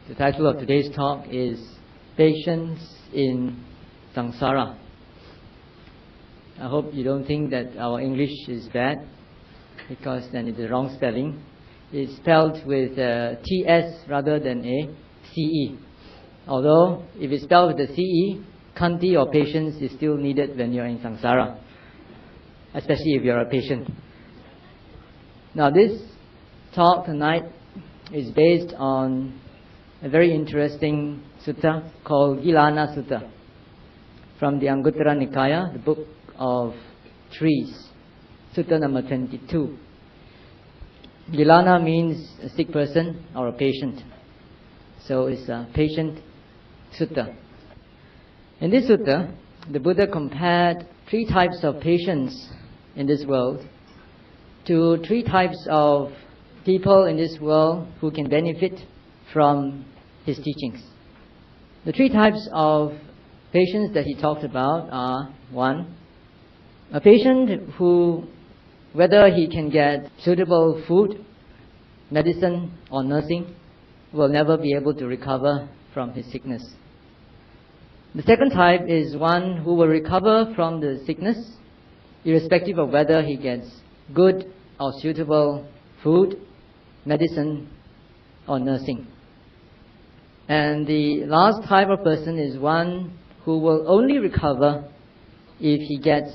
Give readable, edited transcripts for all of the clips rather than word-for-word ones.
The title of today's talk is Patience in Samsara. I hope you don't think that our English is bad, because then it's the wrong spelling. It's spelled with TS rather than a CE. Although, if it's spelled with a CE, Khanti or patience is still needed when you're in Samsara, especially if you're a patient. Now, this talk tonight is based on a very interesting sutta called Gilana Sutta from the Anguttara Nikaya, the book of trees, sutta number 22. Gilana means a sick person or a patient. So it's a patient sutta. In this sutta, the Buddha compared three types of patients in this world to three types of people in this world who can benefit from his teachings. The three types of patients that he talked about are: one, a patient who, whether he can get suitable food, medicine or nursing, will never be able to recover from his sickness. The second type is one who will recover from the sickness irrespective of whether he gets good or suitable food, medicine or nursing. And the last type of person is one who will only recover if he gets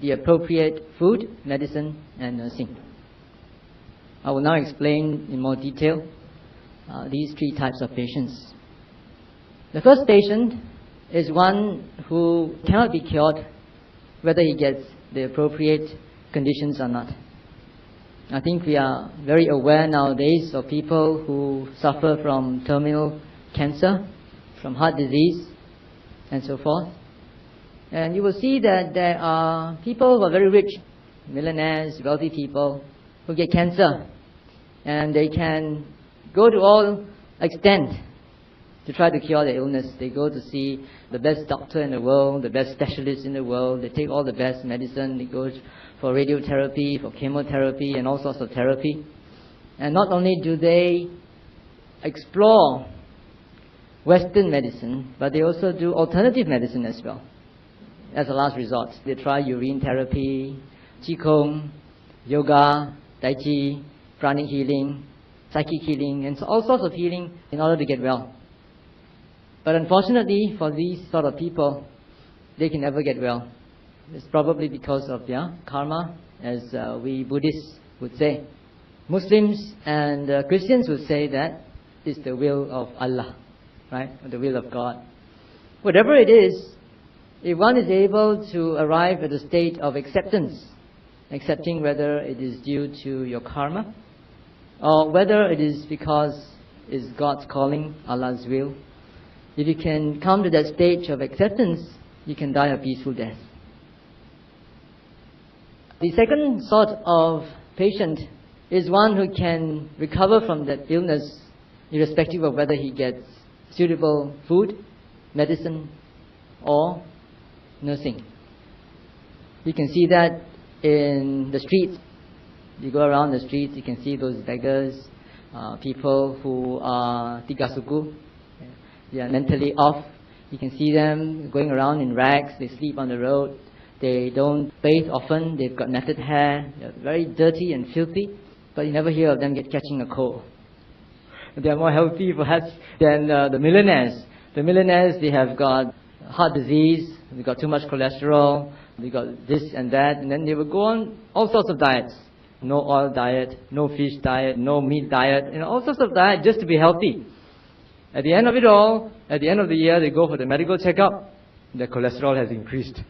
the appropriate food, medicine and nursing. I will now explain in more detail these three types of patients. The first patient is one who cannot be cured whether he gets the appropriate conditions or not. I think we are very aware nowadays of people who suffer from terminal cancer, from heart disease and so forth. And you will see that there are people who are very rich, millionaires, wealthy people, who get cancer, and they can go to all extent to try to cure their illness. They go to see the best doctor in the world, the best specialist in the world. They take all the best medicine. They go for radiotherapy, for chemotherapy, and all sorts of therapy. And not only do they explore Western medicine, but they also do alternative medicine as well. As a last resort, they try urine therapy, qigong, yoga, tai chi, pranic healing, psychic healing, and so all sorts of healing in order to get well. But unfortunately for these sort of people, they can never get well. It's probably because of their karma, as we Buddhists would say. Muslims and Christians would say that it's the will of Allah, right? Or the will of God. Whatever it is, if one is able to arrive at a state of acceptance, accepting whether it is due to your karma, or whether it is because it's God's calling, Allah's will, if you can come to that stage of acceptance, you can die a peaceful death. The second sort of patient is one who can recover from that illness irrespective of whether he gets suitable food, medicine or nursing. You can see that in the streets. You go around the streets, you can see those beggars, people who are tigasuku. They are mentally off. You can see them going around in rags. They sleep on the road. They don't bathe often. They've got matted hair. They're very dirty and filthy. But you never hear of them catching a cold. They are more healthy perhaps than the millionaires. The millionaires, they have got heart disease. They've got too much cholesterol. They've got this and that. And then they will go on all sorts of diets. No oil diet, no fish diet, no meat diet. All sorts of diet just to be healthy. At the end of it all, at the end of the year, they go for the medical checkup. Their cholesterol has increased.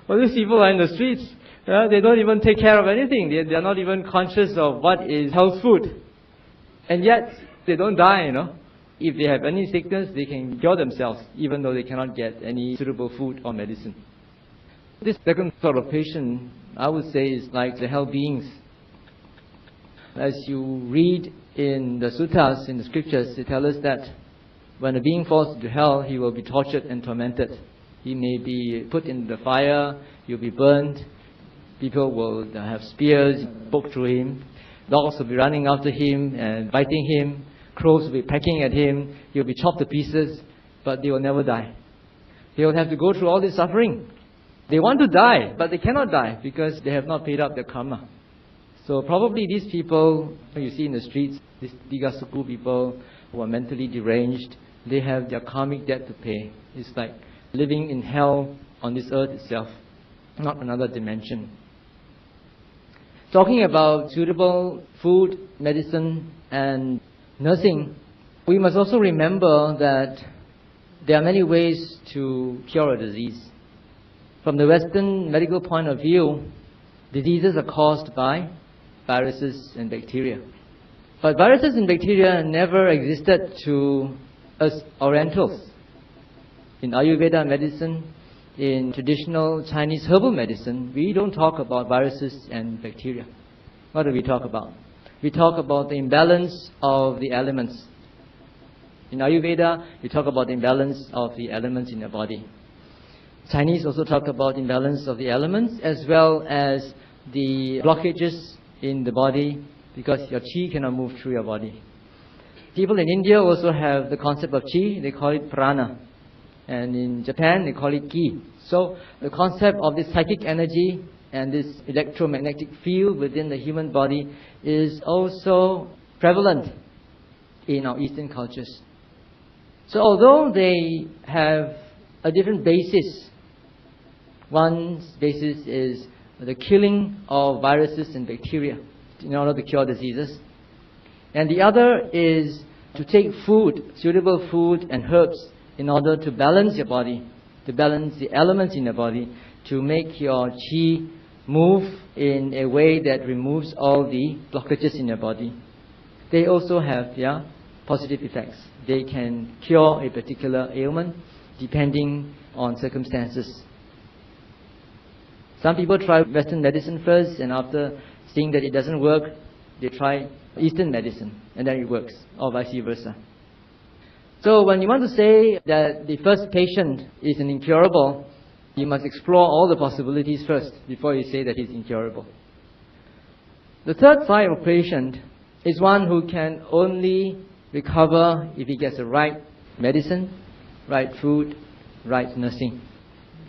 Well, these people are in the streets. They don't even take care of anything. They are not even conscious of what is health food. And yet, they don't die, If they have any sickness, they can cure themselves, even though they cannot get any suitable food or medicine. This second sort of patient, I would say, is like the hell beings. As you read in the suttas, in the scriptures, they tell us that when a being falls into hell, he will be tortured and tormented. He may be put in the fire, he'll be burned, people will have spears poked through him, dogs will be running after him and biting him, crows will be pecking at him, he'll be chopped to pieces, but they will never die. They will have to go through all this suffering. They want to die, but they cannot die because they have not paid up their karma. So probably these people you see in the streets, these Aggacitta people who are mentally deranged, they have their karmic debt to pay. It's like living in hell on this earth itself, not another dimension. Talking about suitable food, medicine and nursing, we must also remember that there are many ways to cure a disease. From the Western medical point of view, diseases are caused by viruses and bacteria. But viruses and bacteria never existed to us Orientals. In Ayurveda medicine, in traditional Chinese herbal medicine, we don't talk about viruses and bacteria. What do we talk about? We talk about the imbalance of the elements. In Ayurveda, we talk about the imbalance of the elements in the body. Chinese also talk about imbalance of the elements as well as the blockages in the body because your qi cannot move through your body. People in India also have the concept of qi, they call it prana. And in Japan, they call it ki. So the concept of this psychic energy and this electromagnetic field within the human body is also prevalent in our Eastern cultures. So although they have a different basis, one basis is the killing of viruses and bacteria in order to cure diseases. And the other is to take food, suitable food and herbs in order to balance your body, to balance the elements in your body, to make your qi move in a way that removes all the blockages in your body. They also have their positive effects. They can cure a particular ailment depending on circumstances. Some people try Western medicine first, and after seeing that it doesn't work, they try Eastern medicine, and then it works, or vice versa. So when you want to say that the first patient is an incurable, you must explore all the possibilities first before you say that he's incurable. The third type of patient is one who can only recover if he gets the right medicine, right food, right nursing.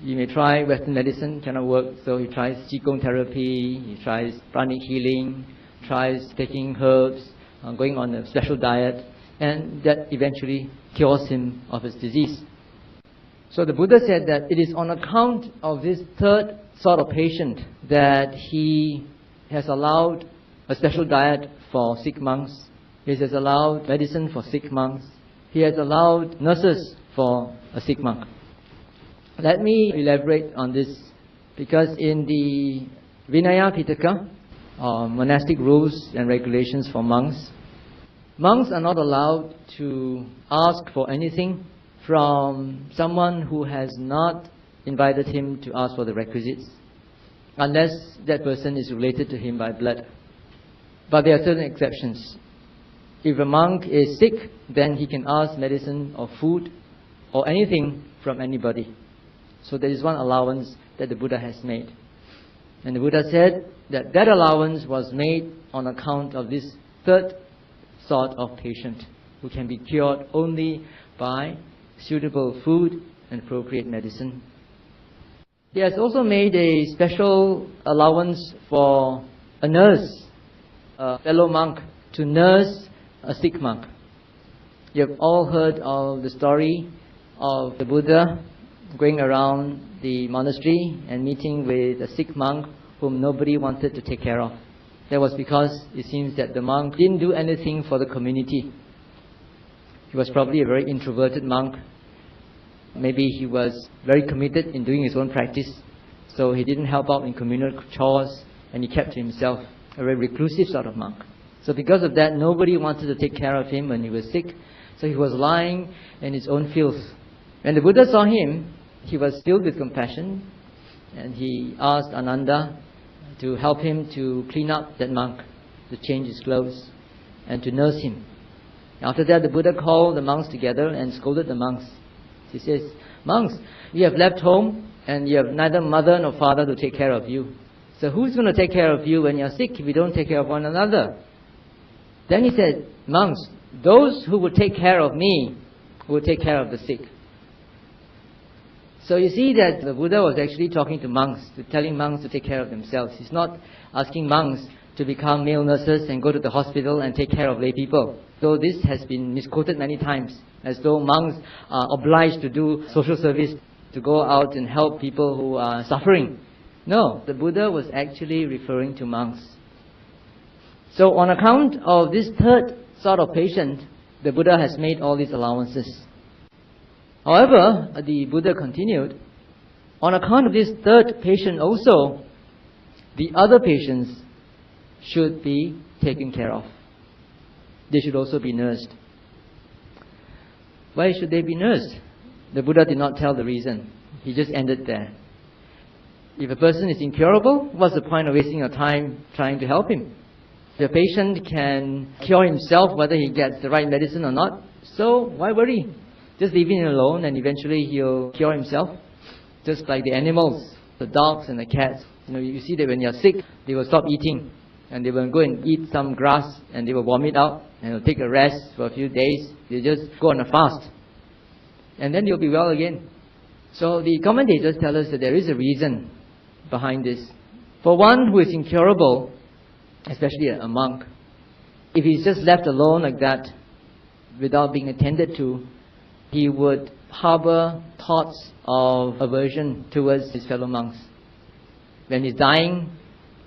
You may try Western medicine, cannot work, so he tries Qigong therapy, he tries pranic healing, tries taking herbs, going on a special diet, and that eventually cures him of his disease. So the Buddha said that it is on account of this third sort of patient that he has allowed a special diet for sick monks, he has allowed medicine for sick monks, he has allowed nurses for a sick monk. Let me elaborate on this, because in the Vinaya Pitaka, monastic rules and regulations for monks, monks are not allowed to ask for anything from someone who has not invited him to ask for the requisites, unless that person is related to him by blood. But there are certain exceptions. If a monk is sick, then he can ask medicine or food or anything from anybody. So there is one allowance that the Buddha has made. And the Buddha said that that allowance was made on account of this third sort of patient who can be cured only by suitable food and appropriate medicine. He has also made a special allowance for a nurse, a fellow monk, to nurse a sick monk. You have all heard of the story of the Buddha going around the monastery and meeting with a sick monk whom nobody wanted to take care of. That was because it seems that the monk didn't do anything for the community. He was probably a very introverted monk. Maybe he was very committed in doing his own practice, so he didn't help out in communal chores, and he kept to himself, a very reclusive sort of monk. So because of that, nobody wanted to take care of him when he was sick, so he was lying in his own filth. When the Buddha saw him, he was filled with compassion, and he asked Ananda to help him to clean up that monk, to change his clothes, and to nurse him. After that, the Buddha called the monks together and scolded the monks. He says, "Monks, you have left home, and you have neither mother nor father to take care of you. So who's going to take care of you when you're sick if you don't take care of one another?" Then he said, "Monks, those who would take care of me will take care of the sick. So you see that the Buddha was actually talking to monks, telling monks to take care of themselves. He's not asking monks to become male nurses and go to the hospital and take care of lay people. So this has been misquoted many times, as though monks are obliged to do social service, to go out and help people who are suffering. No, the Buddha was actually referring to monks. So on account of this third sort of patient, the Buddha has made all these allowances. However, the Buddha continued, on account of this third patient also, the other patients should be taken care of. They should also be nursed. Why should they be nursed? The Buddha did not tell the reason. He just ended there. If a person is incurable, what's the point of wasting your time trying to help him? The patient can cure himself whether he gets the right medicine or not. So why worry? Just leave him alone and eventually he'll cure himself. Just like the animals, the dogs and the cats. You see that when you're sick, they will stop eating. And they will go and eat some grass and they will vomit out. And they'll take a rest for a few days. They just go on a fast. And then you'll be well again. So the commentators tell us that there is a reason behind this. For one who is incurable, especially a monk, if he's just left alone like that, without being attended to, he would harbor thoughts of aversion towards his fellow monks. When he's dying,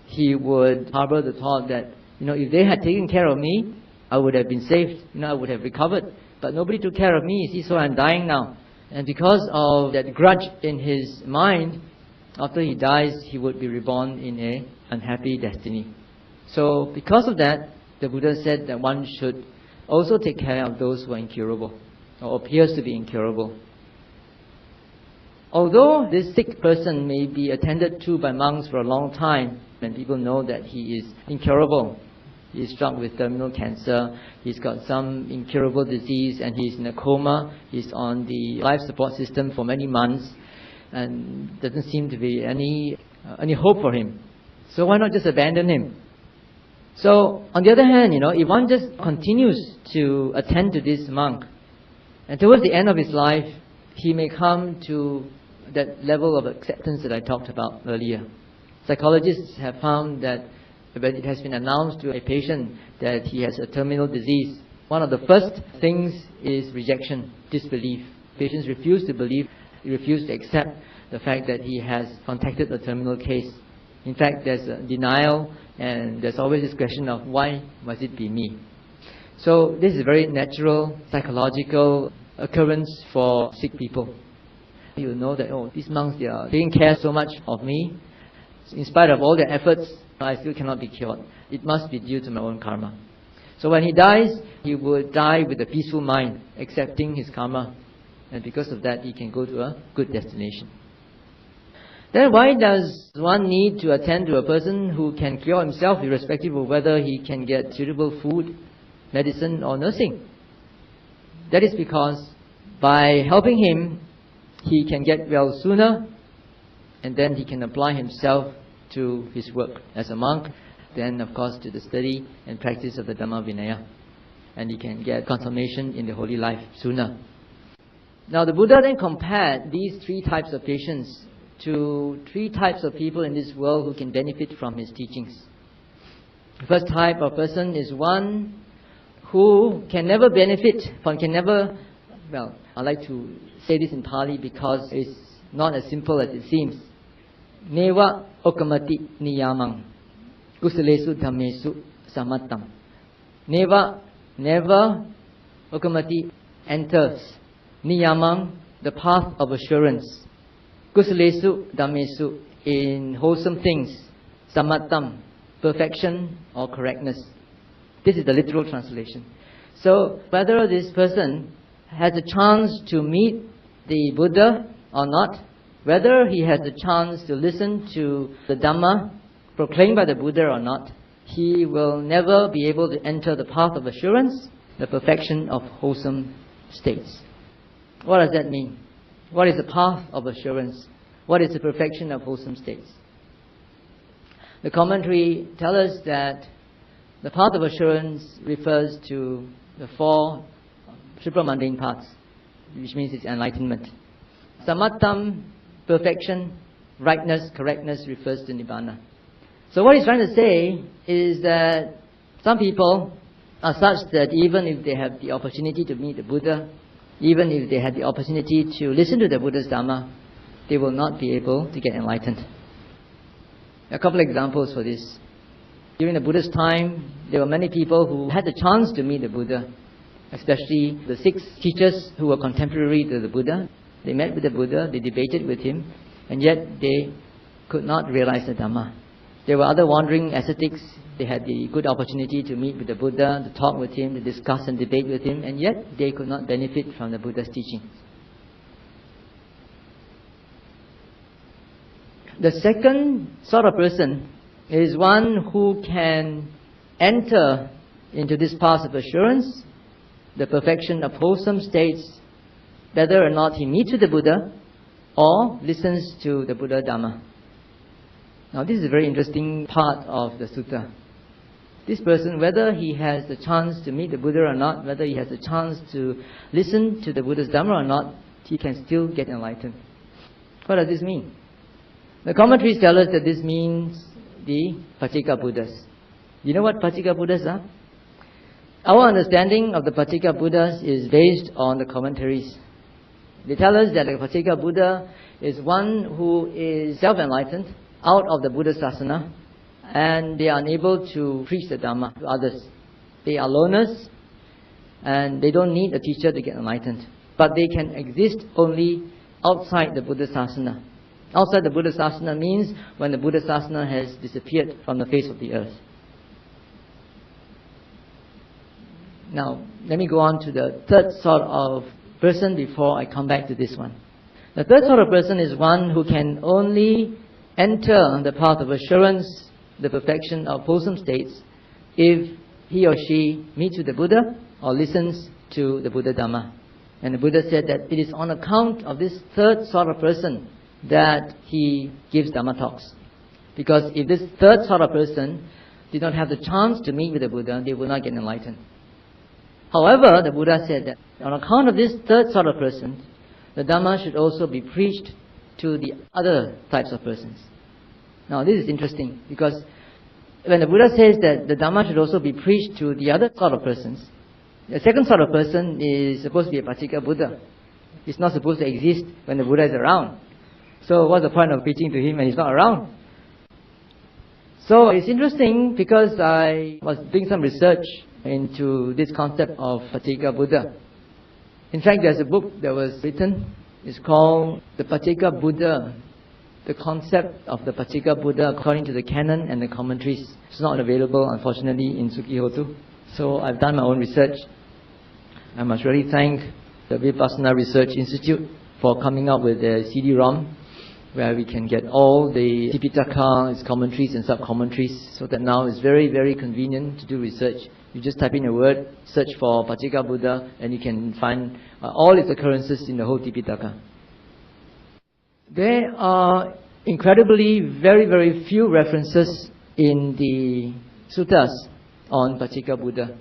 he would harbor the thought that, if they had taken care of me, I would have been saved, I would have recovered. But nobody took care of me, you see, so I'm dying now. And because of that grudge in his mind, after he dies, he would be reborn in an unhappy destiny. So because of that, the Buddha said that one should also take care of those who are incurable, or appears to be incurable. Although this sick person may be attended to by monks for a long time, and people know that he is incurable, he is struck with terminal cancer, he's got some incurable disease, and he's in a coma, he's on the life support system for many months, and doesn't seem to be any hope for him. So why not just abandon him? So, on the other hand, if one just continues to attend to this monk, and towards the end of his life, he may come to that level of acceptance that I talked about earlier. Psychologists have found that when it has been announced to a patient that he has a terminal disease, one of the first things is rejection, disbelief. Patients refuse to believe, refuse to accept the fact that he has contacted a terminal case. In fact, there's a denial, and there's always this question of why must it be me? So this is a very natural psychological occurrence for sick people. You know that, these monks, they are taking care so much of me. In spite of all their efforts, I still cannot be cured. It must be due to my own karma. So when he dies, he would die with a peaceful mind, accepting his karma. And because of that, he can go to a good destination. Then why does one need to attend to a person who can cure himself irrespective of whether he can get suitable food, medicine or nursing? That is because by helping him, he can get well sooner, and then he can apply himself to his work as a monk, then of course to the study and practice of the Dhamma Vinaya, and he can get confirmation in the holy life sooner. Now the Buddha then compared these three types of patients to three types of people in this world who can benefit from his teachings. The first type of person is one who can never benefit, I like to say this in Pali because it's not as simple as it seems. Neva okamati niyamang kusalesu dhammesu samattam. Never okamati enters niyamang, the path of assurance. Kusalesu dhammesu, in wholesome things. Samattam, perfection or correctness. This is the literal translation. So whether this person has a chance to meet the Buddha or not, whether he has a chance to listen to the Dhamma proclaimed by the Buddha or not, he will never be able to enter the path of assurance, the perfection of wholesome states. What does that mean? What is the path of assurance? What is the perfection of wholesome states? The commentary tells us that the path of assurance refers to the 4 supramundane paths, which means it's enlightenment. Samattam, perfection, rightness, correctness, refers to Nibbana. So what he's trying to say is that some people are such that even if they have the opportunity to meet the Buddha, even if they had the opportunity to listen to the Buddha's Dhamma, they will not be able to get enlightened. A couple of examples for this. During the Buddha's time, there were many people who had the chance to meet the Buddha, especially the 6 teachers who were contemporary to the Buddha. They met with the Buddha, they debated with him, and yet they could not realize the Dhamma. There were other wandering ascetics. They had the good opportunity to meet with the Buddha, to talk with him, to discuss and debate with him, and yet they could not benefit from the Buddha's teaching. The second sort of person is one who can enter into this path of assurance, the perfection of wholesome states, whether or not he meets with the Buddha or listens to the Buddha Dhamma. Now this is a very interesting part of the sutta. This person, whether he has the chance to meet the Buddha or not, whether he has the chance to listen to the Buddha's Dhamma or not, he can still get enlightened. What does this mean? The commentaries tell us that this means the Pacceka Buddhas. You know what Pacceka Buddhas are? Our understanding of the Pacceka Buddhas is based on the commentaries. They tell us that the Pacceka Buddha is one who is self-enlightened out of the Buddha Sasana, and they are unable to preach the Dhamma to others. They are loners, and they don't need a teacher to get enlightened. But they can exist only outside the Buddha Sasana. Outside the Buddha Sasana means when the Buddha Sasana has disappeared from the face of the earth. Now, let me go on to the third sort of person before I come back to this one. The third sort of person is one who can only enter the path of assurance, the perfection of wholesome states, if he or she meets with the Buddha or listens to the Buddha Dhamma. And the Buddha said that it is on account of this third sort of person that he gives Dhamma talks. Because if this third sort of person did not have the chance to meet with the Buddha, they would not get enlightened. However, the Buddha said that on account of this third sort of person, the Dhamma should also be preached to the other types of persons. Now this is interesting, because when the Buddha says that the Dhamma should also be preached to the other sort of persons, the second sort of person is supposed to be a Pacceka Buddha. He's not supposed to exist when the Buddha is around. So what's the point of preaching to him when he's not around? So it's interesting because I was doing some research into this concept of Pacceka Buddha. In fact, there's a book that was written. It's called The Pacceka Buddha. The concept of the Pacceka Buddha according to the canon and the commentaries. It's not available, unfortunately, in Sukihotu. So I've done my own research. I must really thank the Vipassana Research Institute for coming up with a CD-ROM where we can get all the Tipitaka, its commentaries and sub-commentaries, so that now it's very, very convenient to do research. You just type in a word, search for Pacceka Buddha, and you can find all its occurrences in the whole Tipitaka. There are incredibly very, very few references in the suttas on Pacceka Buddha.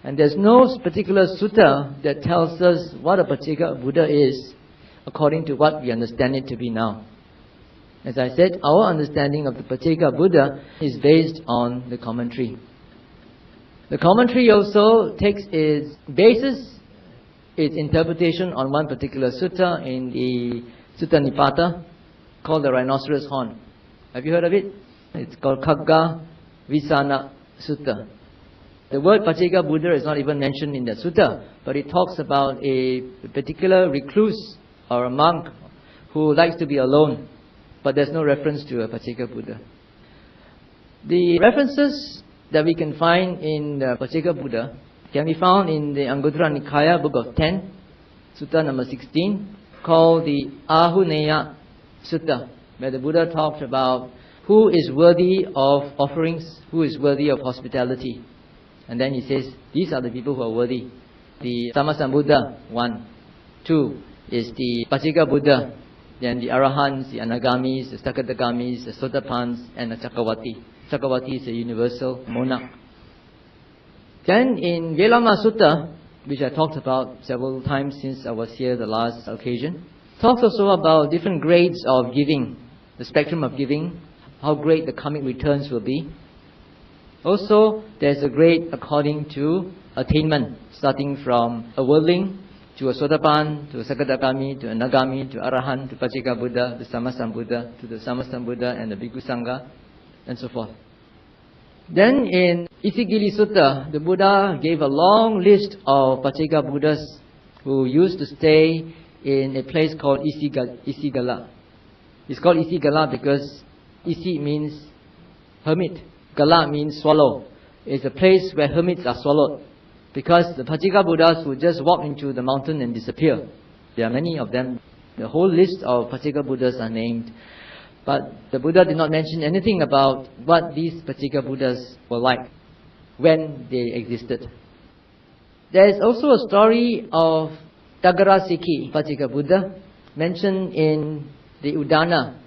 And there's no particular sutta that tells us what a Pacceka Buddha is according to what we understand it to be now. As I said, our understanding of the Pacceka Buddha is based on the commentary. The commentary also takes its basis, its interpretation on one particular sutta in the Sutta Nipata called the Rhinoceros Horn. Have you heard of it? It's called Khagga Visana Sutta. The word Pacceka Buddha is not even mentioned in the sutta, but it talks about a particular recluse or a monk who likes to be alone, but there's no reference to a Pacceka Buddha. The references that we can find in the Pacceka Buddha can be found in the Anguttara Nikaya, book of 10, sutta number 16, called the Ahuneya Sutta, where the Buddha talks about who is worthy of offerings, who is worthy of hospitality. And then he says, these are the people who are worthy. The Sammasambuddha, 1. 2 is the Pacceka Buddha. Then the Arahants, the Anagamis, the Sakadagamis, the Sotapans, and the Chakravati. Chakravati is a universal monarch. Then in Velama Sutta, which I talked about several times since I was here the last occasion. Talks also about different grades of giving, the spectrum of giving, how great the karmic returns will be. Also, there's a grade according to attainment, starting from a worldling to a Sotapan, to a Sakadagami, to a Nagami, to Arahant, to Pachika Buddha, to Sammasambuddha, to the Sammasambuddha and the Bhikkhu Sangha, and so forth. Then in Isigili Sutta, the Buddha gave a long list of Pachika Buddhas who used to stay in a place called Isigala. It's called Isigala because Isi means hermit, Gala means swallow. It's a place where hermits are swallowed, because the Pachika Buddhas would just walk into the mountain and disappear. There are many of them. The whole list of Pachika Buddhas are named. But the Buddha did not mention anything about what these Pachika Buddhas were like when they existed. There is also a story of Taggarasiki Pachika Buddha mentioned in the Udana,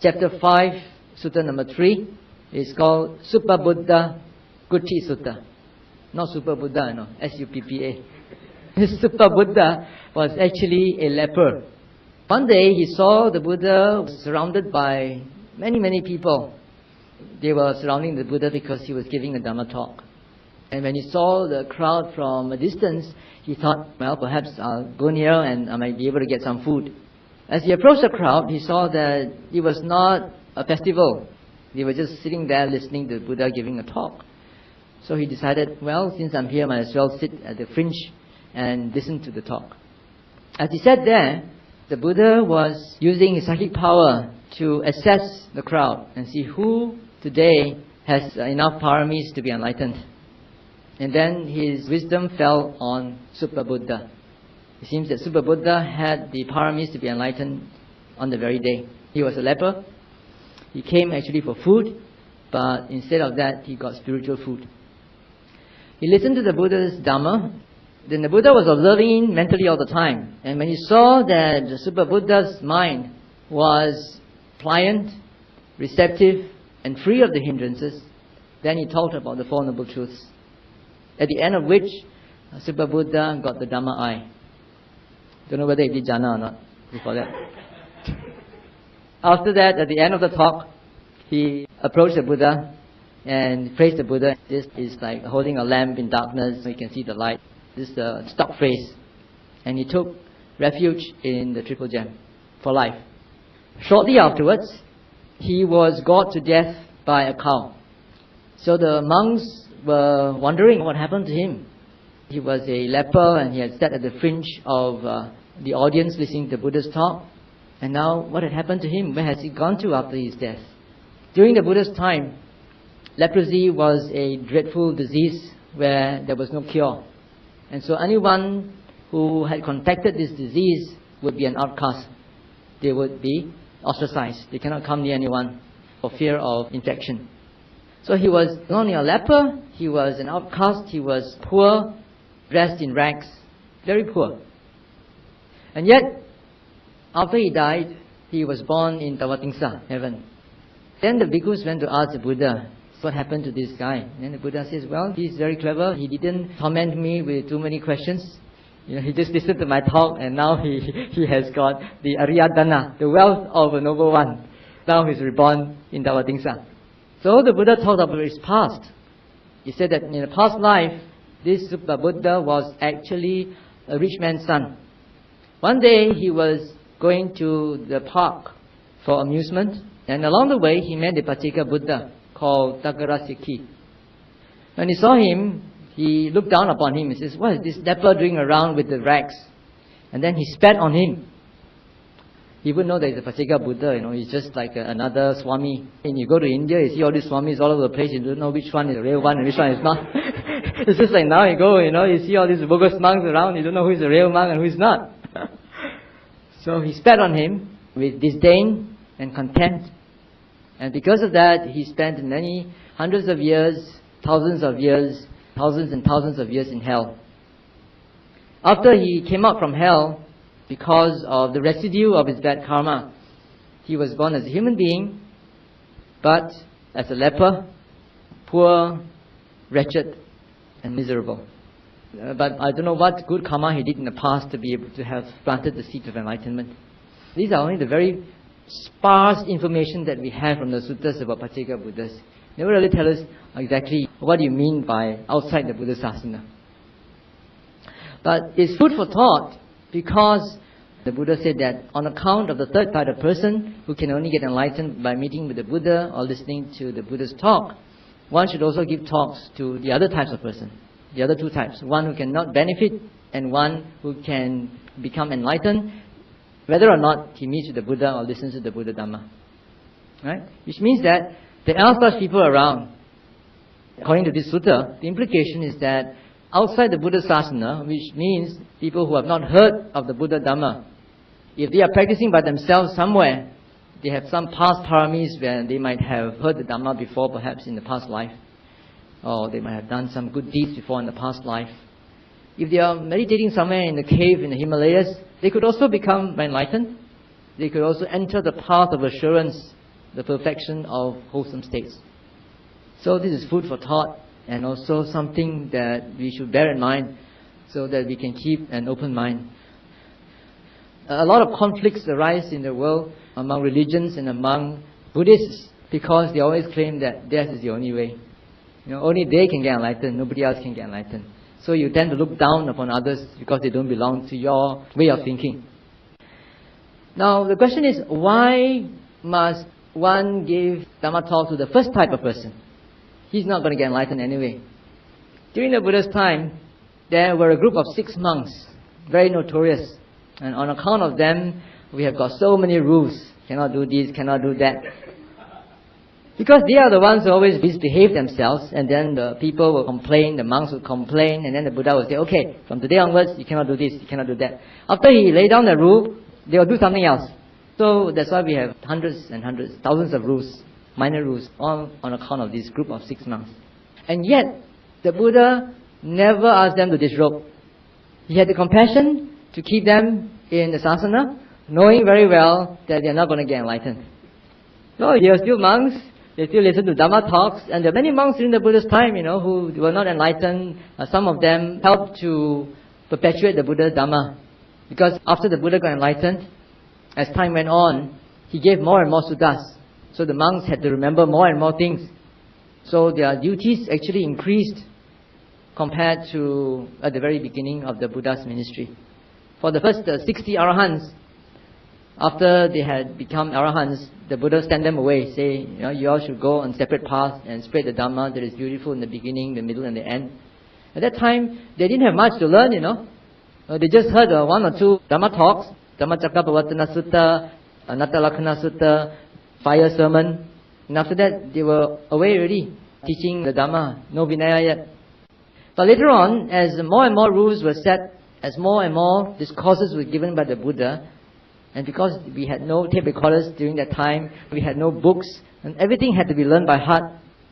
chapter 5, Sutta number 3. It's called Suppa Buddha Kuti Sutta. Not Super Buddha, no, S-U-P-P-A. Suppa Buddha was actually a leper. One day he saw the Buddha surrounded by many people. They were surrounding the Buddha because he was giving a Dhamma talk. And when he saw the crowd from a distance, he thought, well, perhaps I'll go near and I might be able to get some food. As he approached the crowd, he saw that it was not a festival. They were just sitting there listening to the Buddha giving a talk. So he decided, well, since I'm here, I might as well sit at the fringe and listen to the talk. As he sat there, the Buddha was using his psychic power to assess the crowd and see who today has enough paramis to be enlightened. And then his wisdom fell on Suppa Buddha. It seems that Suppa Buddha had the paramis to be enlightened on the very day. He was a leper. He came actually for food, but instead of that, he got spiritual food. He listened to the Buddha's Dhamma. Then the Buddha was observing him mentally all the time. And when he saw that the Suppa Buddha's mind was pliant, receptive, and free of the hindrances, then he talked about the Four Noble Truths. At the end of which, Suppa Buddha got the Dhamma eye. Don't know whether he did jhana or not before that. After that, at the end of the talk, he approached the Buddha and praised the Buddha. This is like holding a lamp in darkness so you can see the light. This is the stock phrase. And he took refuge in the Triple Gem for life. Shortly afterwards, he was gored to death by a cow. So the monks were wondering what happened to him. He was a leper and he had sat at the fringe of the audience listening to Buddha's talk. And now what had happened to him? Where has he gone to after his death? During the Buddha's time, leprosy was a dreadful disease where there was no cure. And so anyone who had contracted this disease would be an outcast. They would be ostracized. They cannot come near anyone for fear of infection. So he was not only a leper, he was an outcast, he was poor, dressed in rags, very poor. And yet, after he died, he was born in Tawatingsa, heaven. Then the bhikkhus went to ask the Buddha, what happened to this guy? And the Buddha says, well, he's very clever. He didn't torment me with too many questions. He just listened to my talk and now he has got the Ariyadana, the wealth of a noble one. Now he's reborn in Tawatingsa. So the Buddha talked about his past. He said that in a past life, this Suppa Buddha was actually a rich man's son. One day he was going to the park for amusement, and along the way he met a Pachika Buddha called Taggarasiki. When he saw him, he looked down upon him and says, what is this leper doing around with the rags? And then he spat on him. He wouldn't know that he's a Pachika Buddha, he's just like another Swami. And you go to India, you see all these Swamis all over the place, you don't know which one is the real one and which one is not. It's just like now you go, you see all these bogus monks around, you don't know who is the real monk and who is not. So he spat on him with disdain and contempt. And because of that, he spent many hundreds of years, thousands of years, thousands and thousands of years in hell. After he came out from hell, because of the residue of his bad karma, he was born as a human being, but as a leper, poor, wretched, and miserable. but I don't know what good karma he did in the past to be able to have planted the seed of enlightenment. These are only the very sparse information that we have from the suttas about Pacceka Buddhas. They never really tell us exactly what you mean by outside the Buddha Sasana. But it's food for thought, because the Buddha said that on account of the third type of person who can only get enlightened by meeting with the Buddha or listening to the Buddha's talk, one should also give talks to the other types of person, the other two types, one who cannot benefit and one who can become enlightened, whether or not he meets with the Buddha or listens to the Buddha Dhamma. Right? Which means that there are such people around. According to this sutta, the implication is that outside the Buddha Sasana, which means people who have not heard of the Buddha Dhamma, if they are practicing by themselves somewhere, they have some past paramis where they might have heard the Dhamma before, perhaps in the past life, or they might have done some good deeds before in the past life. If they are meditating somewhere in the cave in the Himalayas, they could also become enlightened. They could also enter the path of assurance, the perfection of wholesome states. So this is food for thought, and also something that we should bear in mind so that we can keep an open mind. A lot of conflicts arise in the world among religions and among Buddhists because they always claim that theirs is the only way. Only they can get enlightened, nobody else can get enlightened. So you tend to look down upon others because they don't belong to your way of thinking. Now the question is, why must one give Dhamma talk to the first type of person? He's not going to get enlightened anyway. During the Buddha's time, there were a group of 6 monks, very notorious. And on account of them, we have got so many rules. Cannot do this, cannot do that. Because they are the ones who always misbehave themselves, and then the people will complain, the monks will complain, and then the Buddha will say, okay, from today onwards, you cannot do this, you cannot do that. After he laid down the rule, they will do something else. So that's why we have hundreds and hundreds, thousands of rules, minor rules, all on account of this group of 6 monks. And yet, the Buddha never asked them to disrobe. He had the compassion to keep them in the sasana, knowing very well that they are not going to get enlightened. No, they are still monks, they still listen to Dhamma talks, and there are many monks during the Buddha's time, who were not enlightened. Some of them helped to perpetuate the Buddha's Dhamma. Because after the Buddha got enlightened, as time went on, he gave more and more suttas. So the monks had to remember more and more things. So their duties actually increased compared to at the very beginning of the Buddha's ministry. For the first 60 arahants, after they had become arahants, the Buddha sent them away, say, you all should go on separate paths and spread the Dhamma that is beautiful in the beginning, the middle and the end. At that time, they didn't have much to learn, They just heard 1 or 2 Dhamma talks, Dhammacakkappavattana Sutta, Anattalakkana Sutta, fire sermon. And after that, they were away already, teaching the Dhamma, no Vinaya yet. But later on, as more and more rules were set, as more and more discourses were given by the Buddha, and because we had no tape recorders during that time, we had no books, and everything had to be learned by heart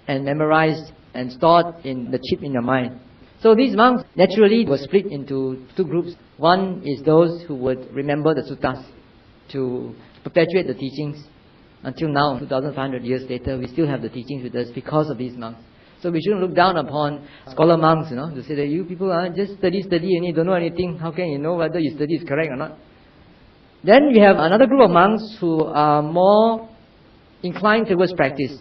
and memorized and stored in the chip in your mind. So these monks naturally were split into 2 groups. One is those who would remember the suttas to perpetuate the teachings. Until now, 2,500 years later, we still have the teachings with us because of these monks. So we shouldn't look down upon scholar monks, to say that you people just study and you don't know anything. How can you know whether your study is correct or not? Then we have another group of monks who are more inclined towards practice.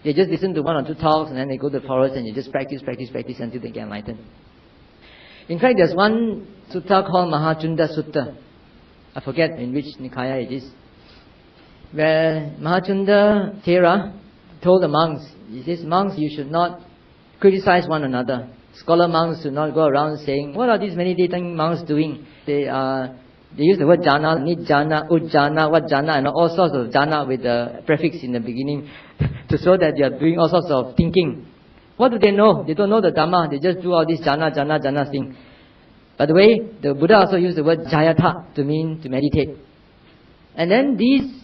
They just listen to 1 or 2 talks and then they go to the forest and they just practice until they get enlightened. In fact, there's one sutta called Mahachunda Sutta. I forget in which Nikaya it is. Where Mahachunda Thera told the monks, he says, monks, you should not criticize one another. Scholar monks should not go around saying, what are these meditating monks doing? They use the word jhana, nijjhana, ujjhana, vajjhana, and all sorts of jhana with the prefix in the beginning to show that they are doing all sorts of thinking. What do they know? They don't know the Dhamma. They just do all this jhana thing. By the way, the Buddha also used the word jayata to mean to meditate. And then these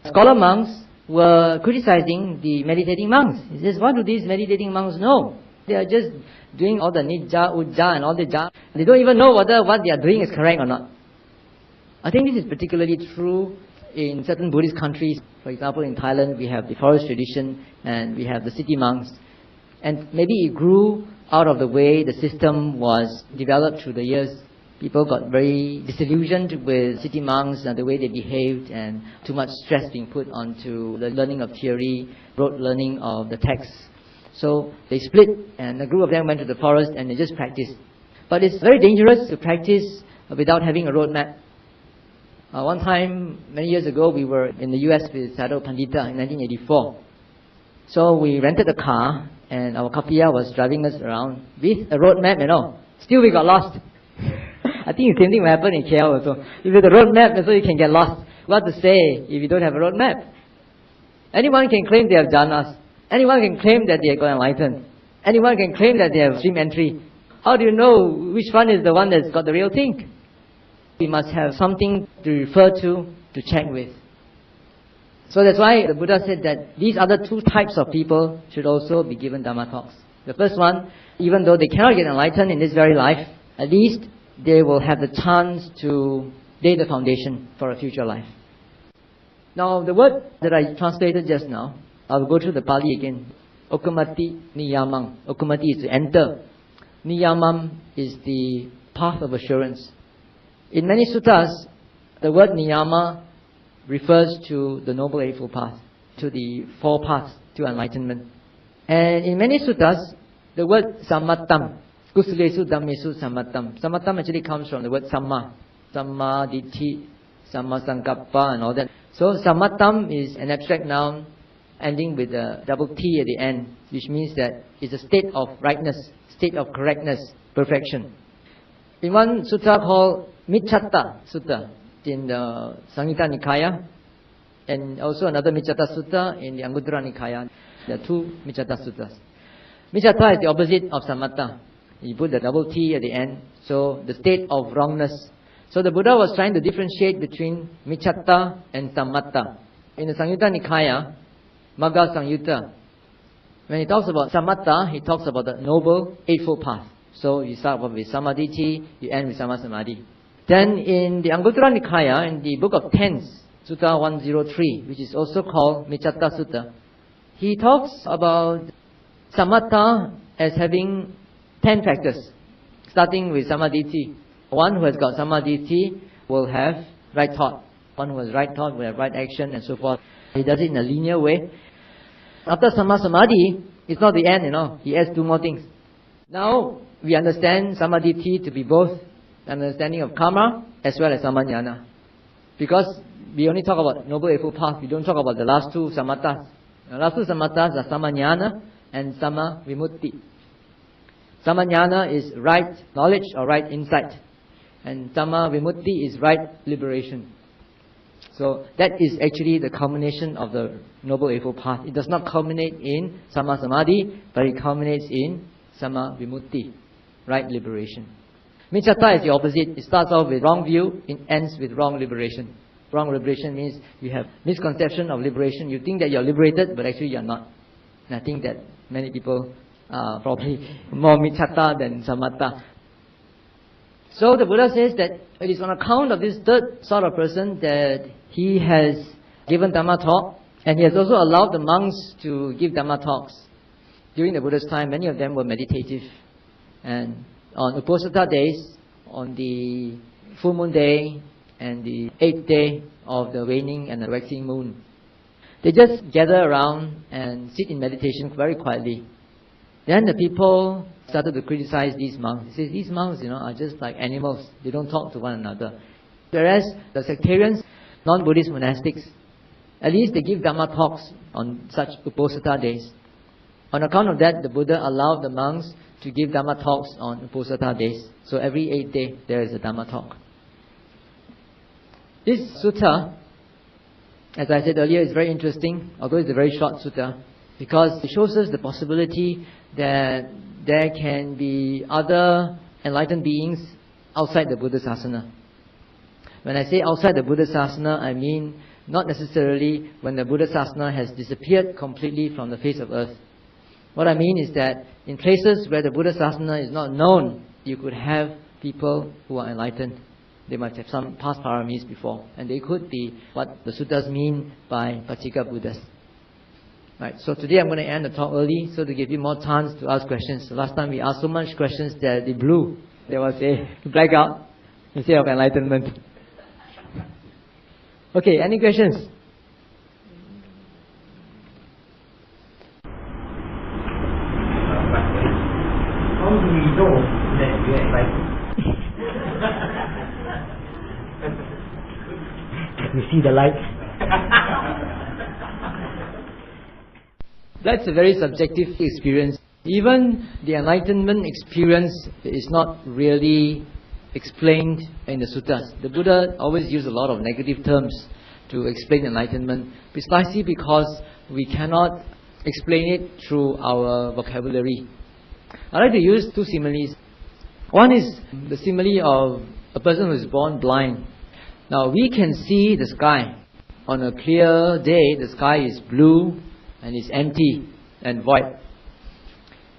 scholar monks were criticizing the meditating monks. He says, what do these meditating monks know? They are just doing all the nijja, ujja and all the jhana. They don't even know whether what they are doing is correct or not. I think this is particularly true in certain Buddhist countries. For example, in Thailand, we have the forest tradition and we have the city monks. And maybe it grew out of the way the system was developed through the years. People got very disillusioned with city monks and the way they behaved, and too much stress being put onto the learning of theory, rote learning of the texts. So they split, and a group of them went to the forest and they just practiced. But it's very dangerous to practice without having a roadmap. One time, many years ago, we were in the US with Sadhu Pandita in 1984. So we rented a car, and our kapiya was driving us around with a roadmap and all. Still we got lost. I think the same thing will happen in KL also. If you have a roadmap, so you can get lost. What to say if you don't have a roadmap? Anyone can claim they have jhanas. Anyone can claim that they have got enlightened. Anyone can claim that they have stream entry. How do you know which one is the one that's got the real thing? We must have something to refer to check with. So that's why the Buddha said that these other two types of people should also be given Dhamma talks. The first one, even though they cannot get enlightened in this very life, at least they will have the chance to lay the foundation for a future life. Now, the word that I translated just now, I'll go through the Pali again. Okamati niyamam. Okamati is to enter. Niyamam is the path of assurance. In many suttas, the word niyama refers to the Noble Eightfold Path, to the four paths to enlightenment. And in many suttas, the word sammattam, kusulesu dhammesu sammattam. Sammattam actually comes from the word samma. Samma ditti, samma sankappa and all that. So sammattam is an abstract noun ending with a double T at the end, which means that it's a state of rightness, state of correctness, perfection. In one sutta called Michatta Sutta in the Samyutta Nikaya, and also another Michatta Sutta in the Anguttara Nikaya. There are two Michatta Suttas. Michatta is the opposite of Sammatta. You put the double T at the end, so the state of wrongness. So the Buddha was trying to differentiate between Michatta and Sammatta. In the Samyutta Nikaya, Magga Samyutta, when he talks about Sammatta, he talks about the Noble Eightfold Path. So you start with Samadhi, you end with Sammasamadhi. Then in the Anguttara Nikaya, in the Book of Tenths, Sutta 103, which is also called Michatta Sutta, he talks about Sammatta as having 10 factors, starting with Samadhi. One who has got Samadhi will have right thought. One who has right thought will have right action and so forth. He does it in a linear way. After Sammasamadhi, it's not the end, he adds two more things. Now, we understand Samadhi to be both an understanding of karma as well as samajnana. Because we only talk about Noble Eightfold Path, we don't talk about the last two samattas. The last two samattas are samajnana and sama vimutti. Samajnana is right knowledge or right insight, and sama vimutti is right liberation. So that is actually the culmination of the Noble Eightfold Path. It does not culminate in sama samadhi, but it culminates in sama vimutti, right liberation. Michatta is the opposite. It starts off with wrong view, it ends with wrong liberation. Wrong liberation means you have misconception of liberation. You think that you're liberated, but actually you're not. And I think that many people are probably more Michatta than Sammatta. So the Buddha says that it is on account of this third sort of person that he has given Dhamma talk, and he has also allowed the monks to give Dhamma talks. During the Buddha's time, many of them were meditative, and on Uposatha days, on the full moon day and the 8th day of the waning and the waxing moon, they just gather around and sit in meditation very quietly. Then the people started to criticize these monks. They say, these monks, are just like animals. They don't talk to one another. Whereas the sectarians, non-Buddhist monastics, at least they give Dhamma talks on such Uposatha days. On account of that, the Buddha allowed the monks to give Dhamma talks on Uposatha days. So every 8th day, there is a Dhamma talk. This sutta, as I said earlier, is very interesting, although it's a very short sutta, because it shows us the possibility that there can be other enlightened beings outside the Buddha Sasana. When I say outside the Buddha Sasana, I mean not necessarily when the Buddha Sasana has disappeared completely from the face of earth. What I mean is that in places where the Buddha Sasana is not known, you could have people who are enlightened. They might have some past paramis before, and they could be what the suttas mean by Pacceka Buddhas. Right, so today I'm going to end the talk early so to give you more chance to ask questions. Last time we asked so much questions that it blew. There was a blackout instead of enlightenment. Okay, any questions? How do we know that we are enlightened? We see the light. That's a very subjective experience. Even the enlightenment experience is not really explained in the suttas. The Buddha always used a lot of negative terms to explain enlightenment, precisely because we cannot explain it through our vocabulary. I like to use two similes. One is the simile of a person who is born blind. Now we can see the sky. On a clear day, the sky is blue and is empty and void.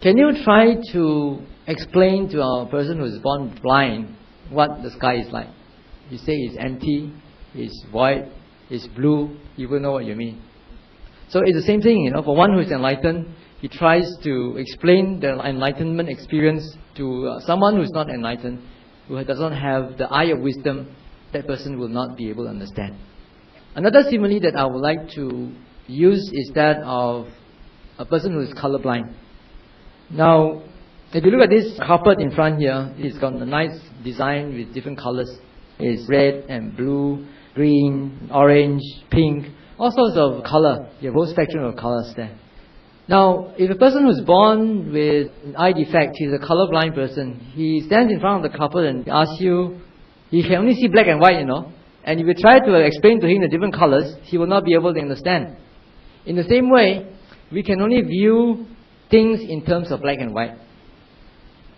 Can you try to explain to a person who is born blind what the sky is like? You say it's empty, it's void, it's blue, you will know what you mean. So it's the same thing, for one who is enlightened, he tries to explain the enlightenment experience to someone who is not enlightened, who does not have the eye of wisdom. That person will not be able to understand. Another simile that I would like to use is that of a person who is colorblind. Now, if you look at this carpet in front here, it's got a nice design with different colors. It's red and blue, green, orange, pink, all sorts of color. You have a whole spectrum of colors there. Now, if a person who's born with an eye defect, he's a colorblind person, he stands in front of the carpet and asks you, he can only see black and white, and if you try to explain to him the different colors, he will not be able to understand. In the same way, we can only view things in terms of black and white.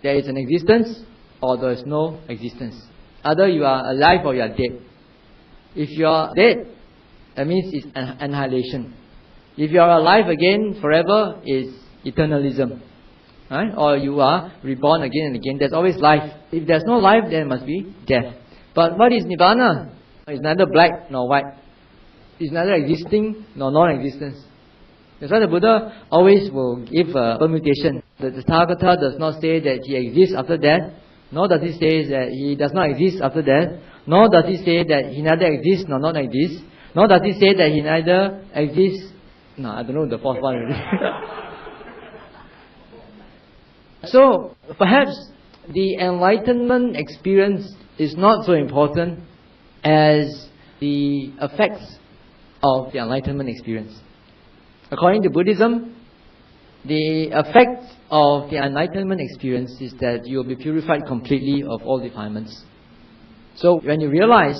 There is an existence or there is no existence. Either you are alive or you are dead. If you are dead, that means it's annihilation. If you are alive again forever, it's eternalism. Right? Or you are reborn again and again. There's always life. If there's no life, there must be death. But what is Nibbana? It's neither black nor white. It's neither existing nor non-existence. That's why the Buddha always will give a permutation. The Tathagata does not say that he exists after death, nor does he say that he does not exist after death, nor does he say that he neither exists nor not exists, nor does he say that he neither exists. No, I don't know the fourth one already. So, perhaps the enlightenment experience is not so important as the effects of the enlightenment experience. According to Buddhism, the effect of the enlightenment experience is that you will be purified completely of all defilements. So when you realize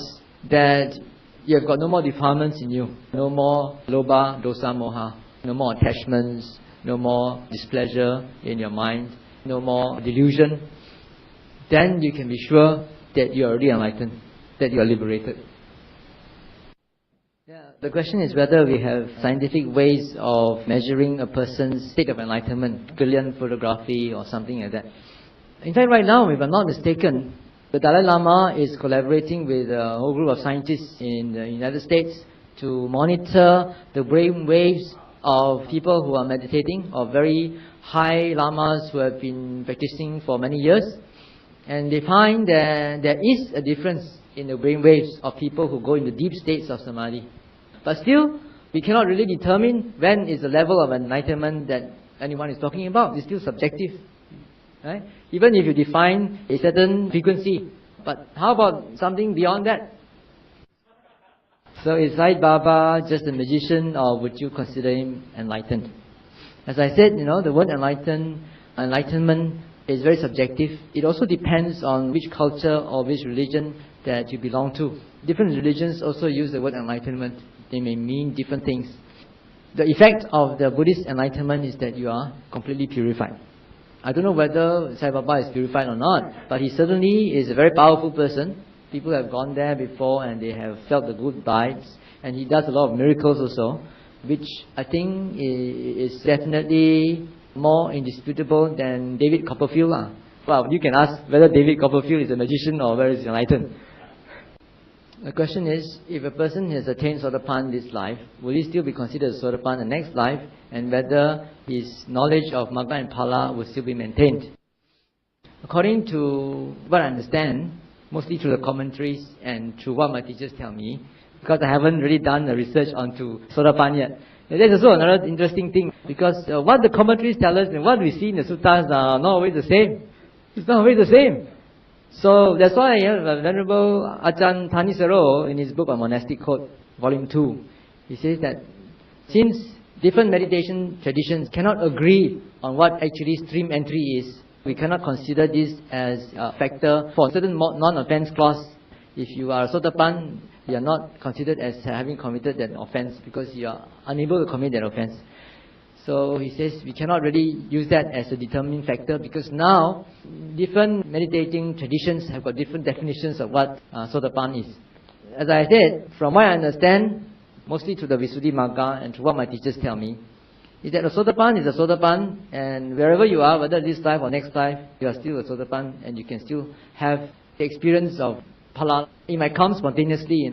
that you have got no more defilements in you, no more lobha, dosa, moha, no more attachments, no more displeasure in your mind, no more delusion, then you can be sure that you are already enlightened, that you are liberated. The question is whether we have scientific ways of measuring a person's state of enlightenment, Gillian photography or something like that. In fact, right now, if I'm not mistaken, the Dalai Lama is collaborating with a whole group of scientists in the United States to monitor the brain waves of people who are meditating, of very high lamas who have been practicing for many years. And they find that there is a difference in the brain waves of people who go into deep states of samadhi. But still, we cannot really determine when is the level of enlightenment that anyone is talking about. It's still subjective. Right? Even if you define a certain frequency. But how about something beyond that? So is Sai Baba just a magician, or would you consider him enlightened? As I said, the word enlightenment is very subjective. It also depends on which culture or which religion that you belong to. Different religions also use the word enlightenment. They may mean different things. The effect of the Buddhist enlightenment is that you are completely purified. I don't know whether Sai Baba is purified or not, but he certainly is a very powerful person. People have gone there before and they have felt the good vibes. And he does a lot of miracles also, which I think is definitely more indisputable than David Copperfield. Well, you can ask whether David Copperfield is a magician or whether he's enlightened. The question is, if a person has attained Sotapanna this life, will he still be considered Sotapanna the next life, and whether his knowledge of Magga and Phala will still be maintained? According to what I understand, mostly through the commentaries and through what my teachers tell me, because I haven't really done the research onto Sotapanna yet. And there's also another interesting thing, because what the commentaries tell us and what we see in the suttas are not always the same. It's not always the same. So that's why Venerable Ajahn Thanisaro, in his book on monastic code, volume 2, he says that since different meditation traditions cannot agree on what actually stream entry is, we cannot consider this as a factor for certain non-offense clause. If you are Sotapanna, you are not considered as having committed that offense because you are unable to commit that offense. So he says we cannot really use that as a determining factor, because now different meditating traditions have got different definitions of what Sotapanna is. As I said, from what I understand, mostly through the Visuddhimagga and through what my teachers tell me, is that a Sotapanna is a Sotapanna, and wherever you are, whether this life or next life, you are still a Sotapanna, and you can still have the experience of Phala. It might come spontaneously.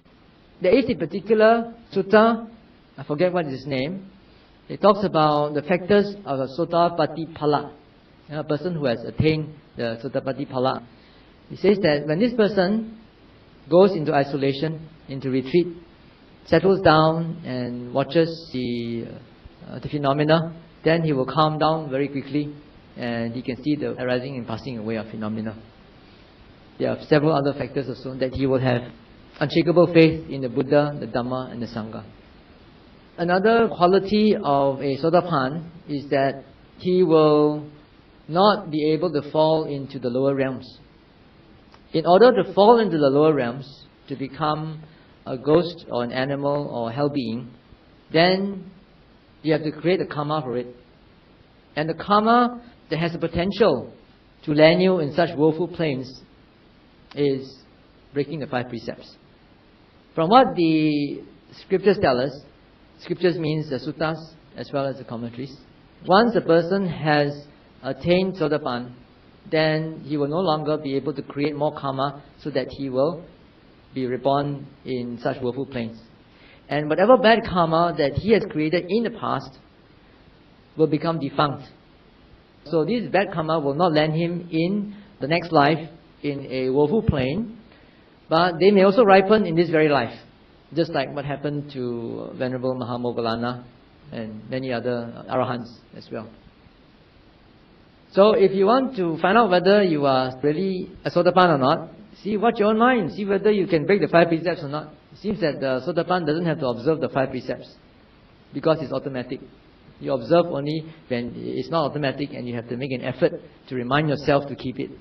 There is a particular sutta, I forget what is its name. It talks about the factors of a Sotapatti Phala, a person who has attained the Sotapatti Phala. It says that when this person goes into isolation, into retreat, settles down and watches the phenomena, then he will calm down very quickly and he can see the arising and passing away of phenomena. There are several other factors also, that he will have unshakable faith in the Buddha, the Dhamma and the Sangha. Another quality of a Sotapanna is that he will not be able to fall into the lower realms. In order to fall into the lower realms, to become a ghost or an animal or a hell being, then you have to create a karma for it. And the karma that has the potential to land you in such woeful planes is breaking the 5 precepts. From what the scriptures tell us, scriptures means the suttas as well as the commentaries, once a person has attained Sotapanna, then he will no longer be able to create more karma so that he will be reborn in such woeful planes. And whatever bad karma that he has created in the past will become defunct. So this bad karma will not land him in the next life in a woeful plane, but they may also ripen in this very life, just like what happened to Venerable Mahamoggallana and many other arahants as well. So if you want to find out whether you are really a Sotapanna or not, see what's your own mind, see whether you can break the 5 precepts or not. It seems that the Sotapanna doesn't have to observe the 5 precepts because it's automatic. You observe only when it's not automatic and you have to make an effort to remind yourself to keep it.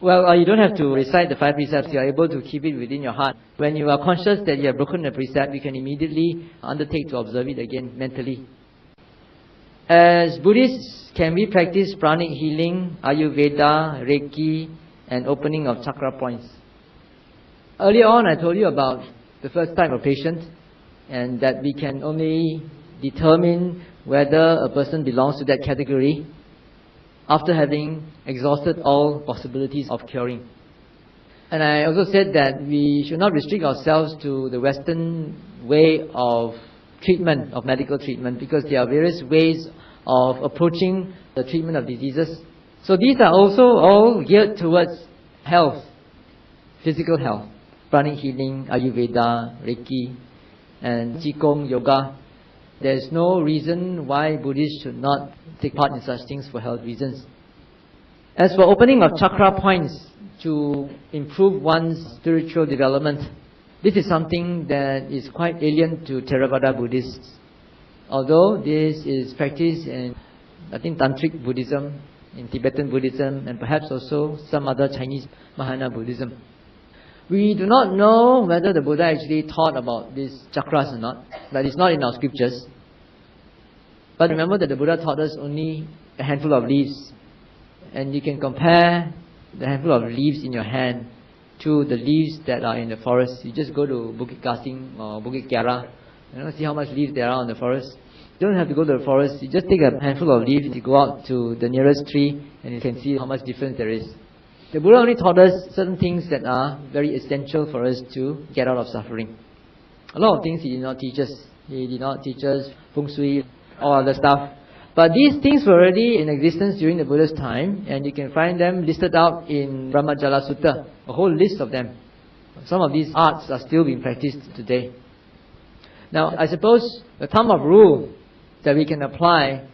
Well, you don't have to recite the 5 precepts, you are able to keep it within your heart. When you are conscious that you have broken the precept, you can immediately undertake to observe it again mentally. As Buddhists, can we practice pranic healing, Ayurveda, Reiki, and opening of chakra points? Earlier on, I told you about the first type of patient, and that we can only determine whether a person belongs to that category after having exhausted all possibilities of curing. And I also said that we should not restrict ourselves to the Western way of treatment, of medical treatment, because there are various ways of approaching the treatment of diseases. So these are also all geared towards health, physical health, pranic healing, Ayurveda, Reiki, and Qigong, yoga. There is no reason why Buddhists should not take part in such things for health reasons. As for opening of chakra points to improve one's spiritual development, this is something that is quite alien to Theravada Buddhists. Although this is practiced in, I think, Tantric Buddhism, in Tibetan Buddhism, and perhaps also some other Chinese Mahayana Buddhism. We do not know whether the Buddha actually taught about these chakras or not, but it's not in our scriptures. But remember that the Buddha taught us only a handful of leaves. And you can compare the handful of leaves in your hand to the leaves that are in the forest. You just go to Bukit Kasing or Bukit Kiara, see how much leaves there are in the forest. You don't have to go to the forest, you just take a handful of leaves, you go out to the nearest tree and you can see how much difference there is. The Buddha only taught us certain things that are very essential for us to get out of suffering. A lot of things He did not teach us. He did not teach us feng shui, all other stuff. But these things were already in existence during the Buddha's time, and you can find them listed out in Brahmajala Sutta, a whole list of them. Some of these arts are still being practiced today. Now, I suppose the thumb of rule that we can apply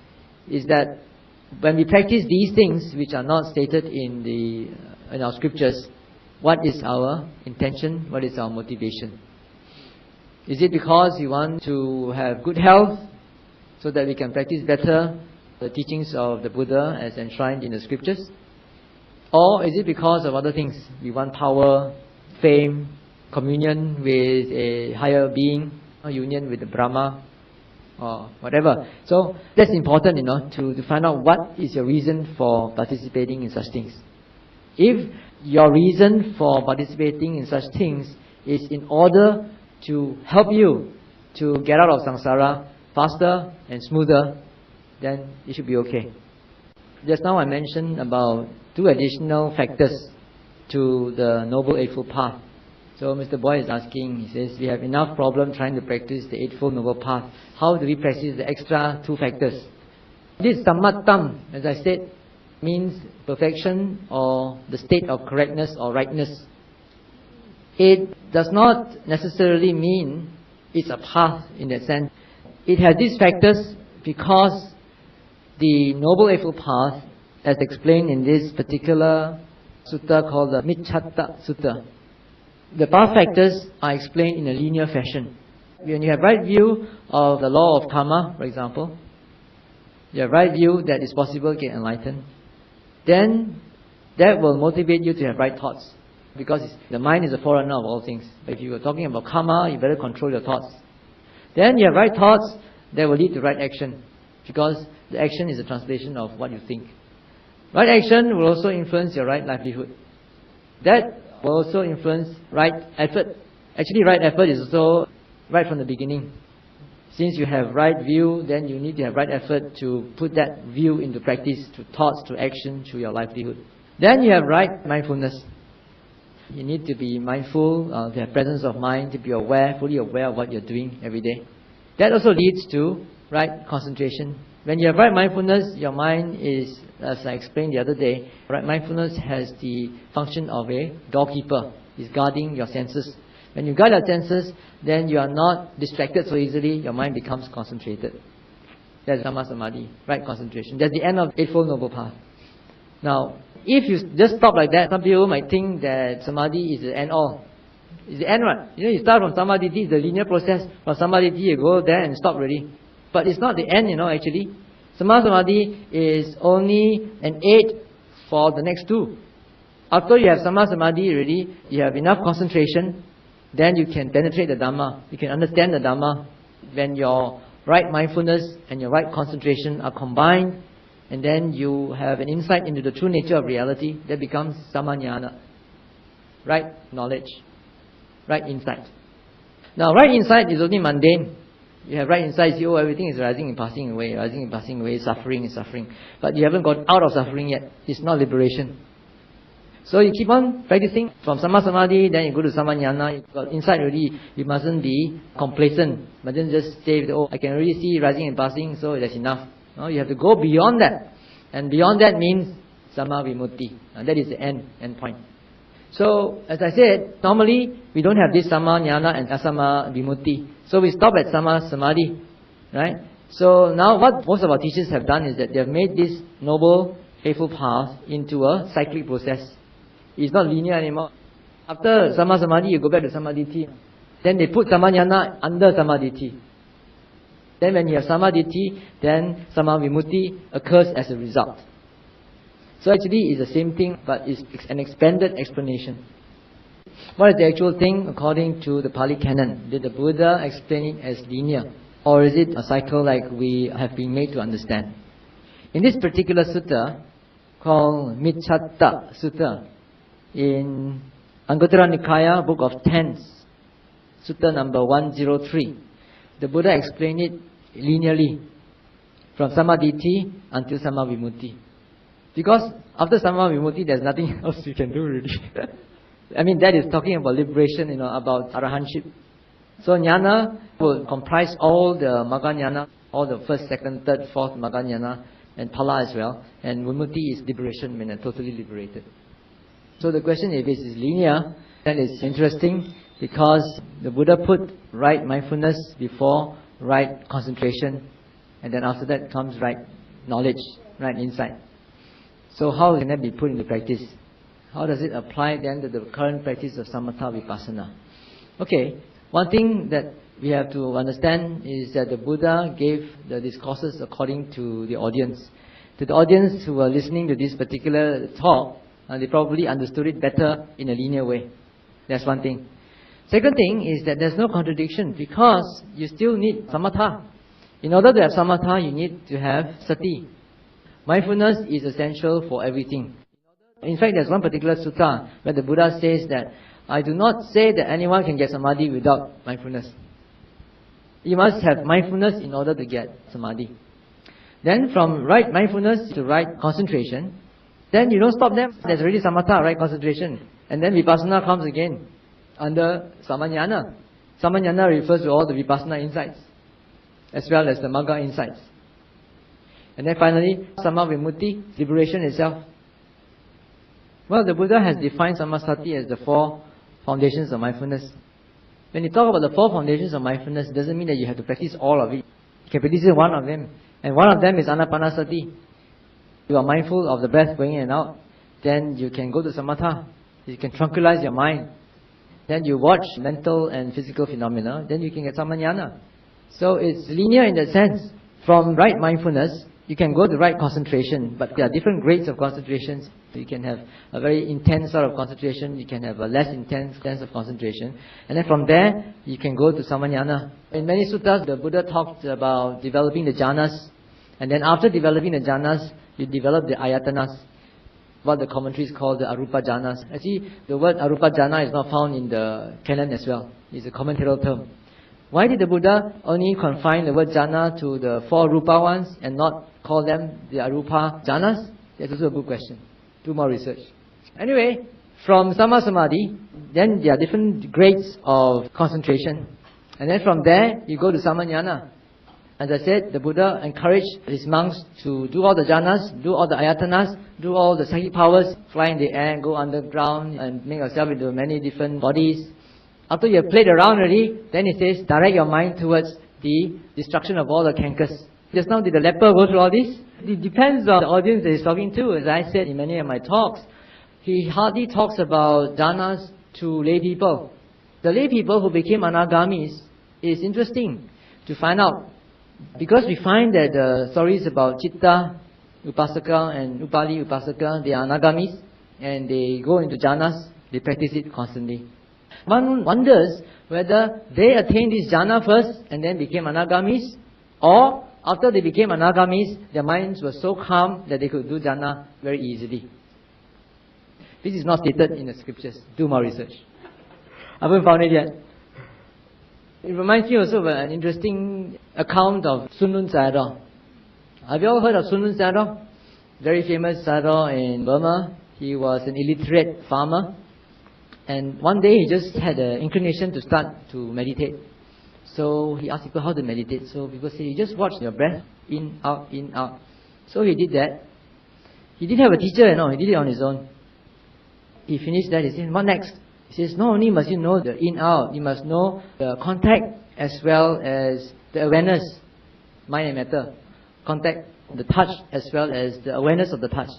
is that when we practice these things which are not stated in our scriptures, what is our intention? What is our motivation? Is it because we want to have good health so that we can practice better the teachings of the Buddha as enshrined in the scriptures? Or is it because of other things? We want power, fame, communion with a higher being, union with the Brahma, or whatever. So that's important, to find out what is your reason for participating in such things. If your reason for participating in such things is in order to help you to get out of samsara faster and smoother, then it should be okay. Just now I mentioned about 2 additional factors to the Noble Eightfold Path. So Mr. Boy is asking, he says, we have enough problem trying to practice the Eightfold Noble Path. How do we practice the extra 2 factors? This sammattam, as I said, means perfection or the state of correctness or rightness. It does not necessarily mean it's a path in that sense. It has these factors because the Noble Eightfold Path, as explained in this particular sutta called the Miccata Sutta, the path factors are explained in a linear fashion. When you have right view of the law of karma, for example, you have right view that it's possible to get enlightened, then that will motivate you to have right thoughts. Because the mind is a forerunner of all things. But if you are talking about karma, you better control your thoughts. Then you have right thoughts that will lead to right action. Because the action is a translation of what you think. Right action will also influence your right livelihood. That will also influence right effort. Actually, right effort is also right from the beginning. Since you have right view, then you need to have right effort to put that view into practice, to thoughts, to action, to your livelihood. Then you have right mindfulness. You need to be mindful, to have presence of mind, to be aware, fully aware of what you're doing every day. That also leads to right concentration. When you have right mindfulness, your mind is, as I explained the other day, right mindfulness has the function of a doorkeeper. It's guarding your senses. When you guard your senses, then you are not distracted so easily, your mind becomes concentrated. That's Dhamma Samadhi, right concentration. That's the end of Eightfold Noble Path. Now, if you just stop like that, some people might think that Samadhi is the end all. It's the end, right? You start from Samadhi, it's the linear process. From Samadhi, you go there and stop already. But it's not the end, actually. Samadhi is only an aid for the next 2. After you have Samadhi already, you have enough concentration, then you can penetrate the Dhamma. You can understand the Dhamma. When your right mindfulness and your right concentration are combined, and then you have an insight into the true nature of reality, that becomes Samanyana. Right knowledge. Right insight. Now, right insight is only mundane. You have right insight, you see, everything is rising and passing away, suffering is suffering. But you haven't got out of suffering yet. It's not liberation. So you keep on practicing from Samadhi, then you go to Samanyana. You got insight already. You mustn't be complacent. But then just say, I can already see rising and passing, so that's enough. No, you have to go beyond that. And beyond that means Sama Vimutti. And that is the end point. So, as I said, normally we don't have this Sama Jnana and Asama Vimutti. So we stop at Sama Samadhi. Right? So now what most of our teachers have done is that they have made this Noble Eightfold Path into a cyclic process. It's not linear anymore. After Sama Samadhi, you go back to Samadhi. Then they put Sama Jnana under Samadhi. Then when you have Samadhi, then Sama Vimutti occurs as a result. So actually it's the same thing, but it's an expanded explanation. What is the actual thing according to the Pali Canon? Did the Buddha explain it as linear? Or is it a cycle like we have been made to understand? In this particular sutta, called Miccata Sutta, in Anguttara Nikaya, Book of Tenths, Sutta number 103, the Buddha explained it linearly, from Samadhi until Sama Vimutti. Because after Sama Vimutti, there's nothing else you can do really. I mean, that is talking about liberation, about arahantship. So jnana will comprise all the Magga jnana, all the first, second, third, fourth Magga jnana, and Phala as well. And Vimutti is liberation, when totally liberated. So the question, if it is linear, then it's interesting because the Buddha put right mindfulness before right concentration, and then after that comes right knowledge, right insight. So how can that be put into practice? How does it apply then to the current practice of Samatha Vipassana? Okay, one thing that we have to understand is that the Buddha gave the discourses according to the audience. To the audience who were listening to this particular talk, they probably understood it better in a linear way. That's one thing. Second thing is that there's no contradiction because you still need samatha. In order to have samatha, you need to have sati. Mindfulness is essential for everything. In fact, there's one particular sutta where the Buddha says that I do not say that anyone can get samadhi without mindfulness. You must have mindfulness in order to get samadhi. Then from right mindfulness to right concentration, then you don't stop them. There's already samatha, right concentration. And then vipassana comes again under samajnana. Samajnana refers to all the vipassana insights as well as the magga insights. And then finally, sama vimutti, liberation itself. Well, the Buddha has defined samasati as the 4 foundations of mindfulness. When you talk about the 4 foundations of mindfulness, it doesn't mean that you have to practice all of it. You can practice one of them. And one of them is anapanasati. You are mindful of the breath going in and out. Then you can go to samatha. You can tranquilize your mind. Then you watch mental and physical phenomena. Then you can get samajnana. So it's linear in that sense. From right mindfulness, you can go to right concentration. But there are different grades of concentrations. You can have a very intense sort of concentration. You can have a less intense sense of concentration. And then from there, you can go to samajnana. In many suttas, the Buddha talked about developing the jhanas. And then after developing the jhanas, you develop the ayatanas. What the commentaries call the arupa jhanas. Actually, the word arupa jhana is not found in the canon as well. It's a commentator term. Why did the Buddha only confine the word jhana to the 4 rupa ones and not call them the arupa jhanas? That's also a good question. Do more research. Anyway, from sama samadhi, then there are different grades of concentration. And then from there, you go to samajnana. As I said, the Buddha encouraged his monks to do all the jhanas, do all the ayatanas, do all the psychic powers, fly in the air, go underground, and make yourself into many different bodies. After you have played around already, then it says, direct your mind towards the destruction of all the cankers. Just now, did the leper go through all this? It depends on the audience that he's talking to. As I said in many of my talks, he hardly talks about jhanas to lay people. The lay people who became anagamis is interesting to find out. Because we find that the stories about Chitta Upasaka and Upali Upasaka, they are anagamis and they go into jhanas, they practice it constantly. One wonders whether they attained this jhana first and then became anagamis, or after they became anagamis, their minds were so calm that they could do jhana very easily. This is not stated in the scriptures. Do more research. I haven't found it yet. It reminds me also of an interesting account of Sunlun Sayadaw. Have you all heard of Sunlun Sayadaw? Very famous Sayadaw in Burma. He was an illiterate farmer. And one day he just had an inclination to start to meditate. So he asked people how to meditate. So people say, you just watch your breath, in, out, in, out. So he did that. He didn't have a teacher, he did it on his own. He finished that, he said, what next? He says, not only must you know the in-out, you must know the contact as well as the awareness, mind and matter. Contact, the touch as well as the awareness of the touch.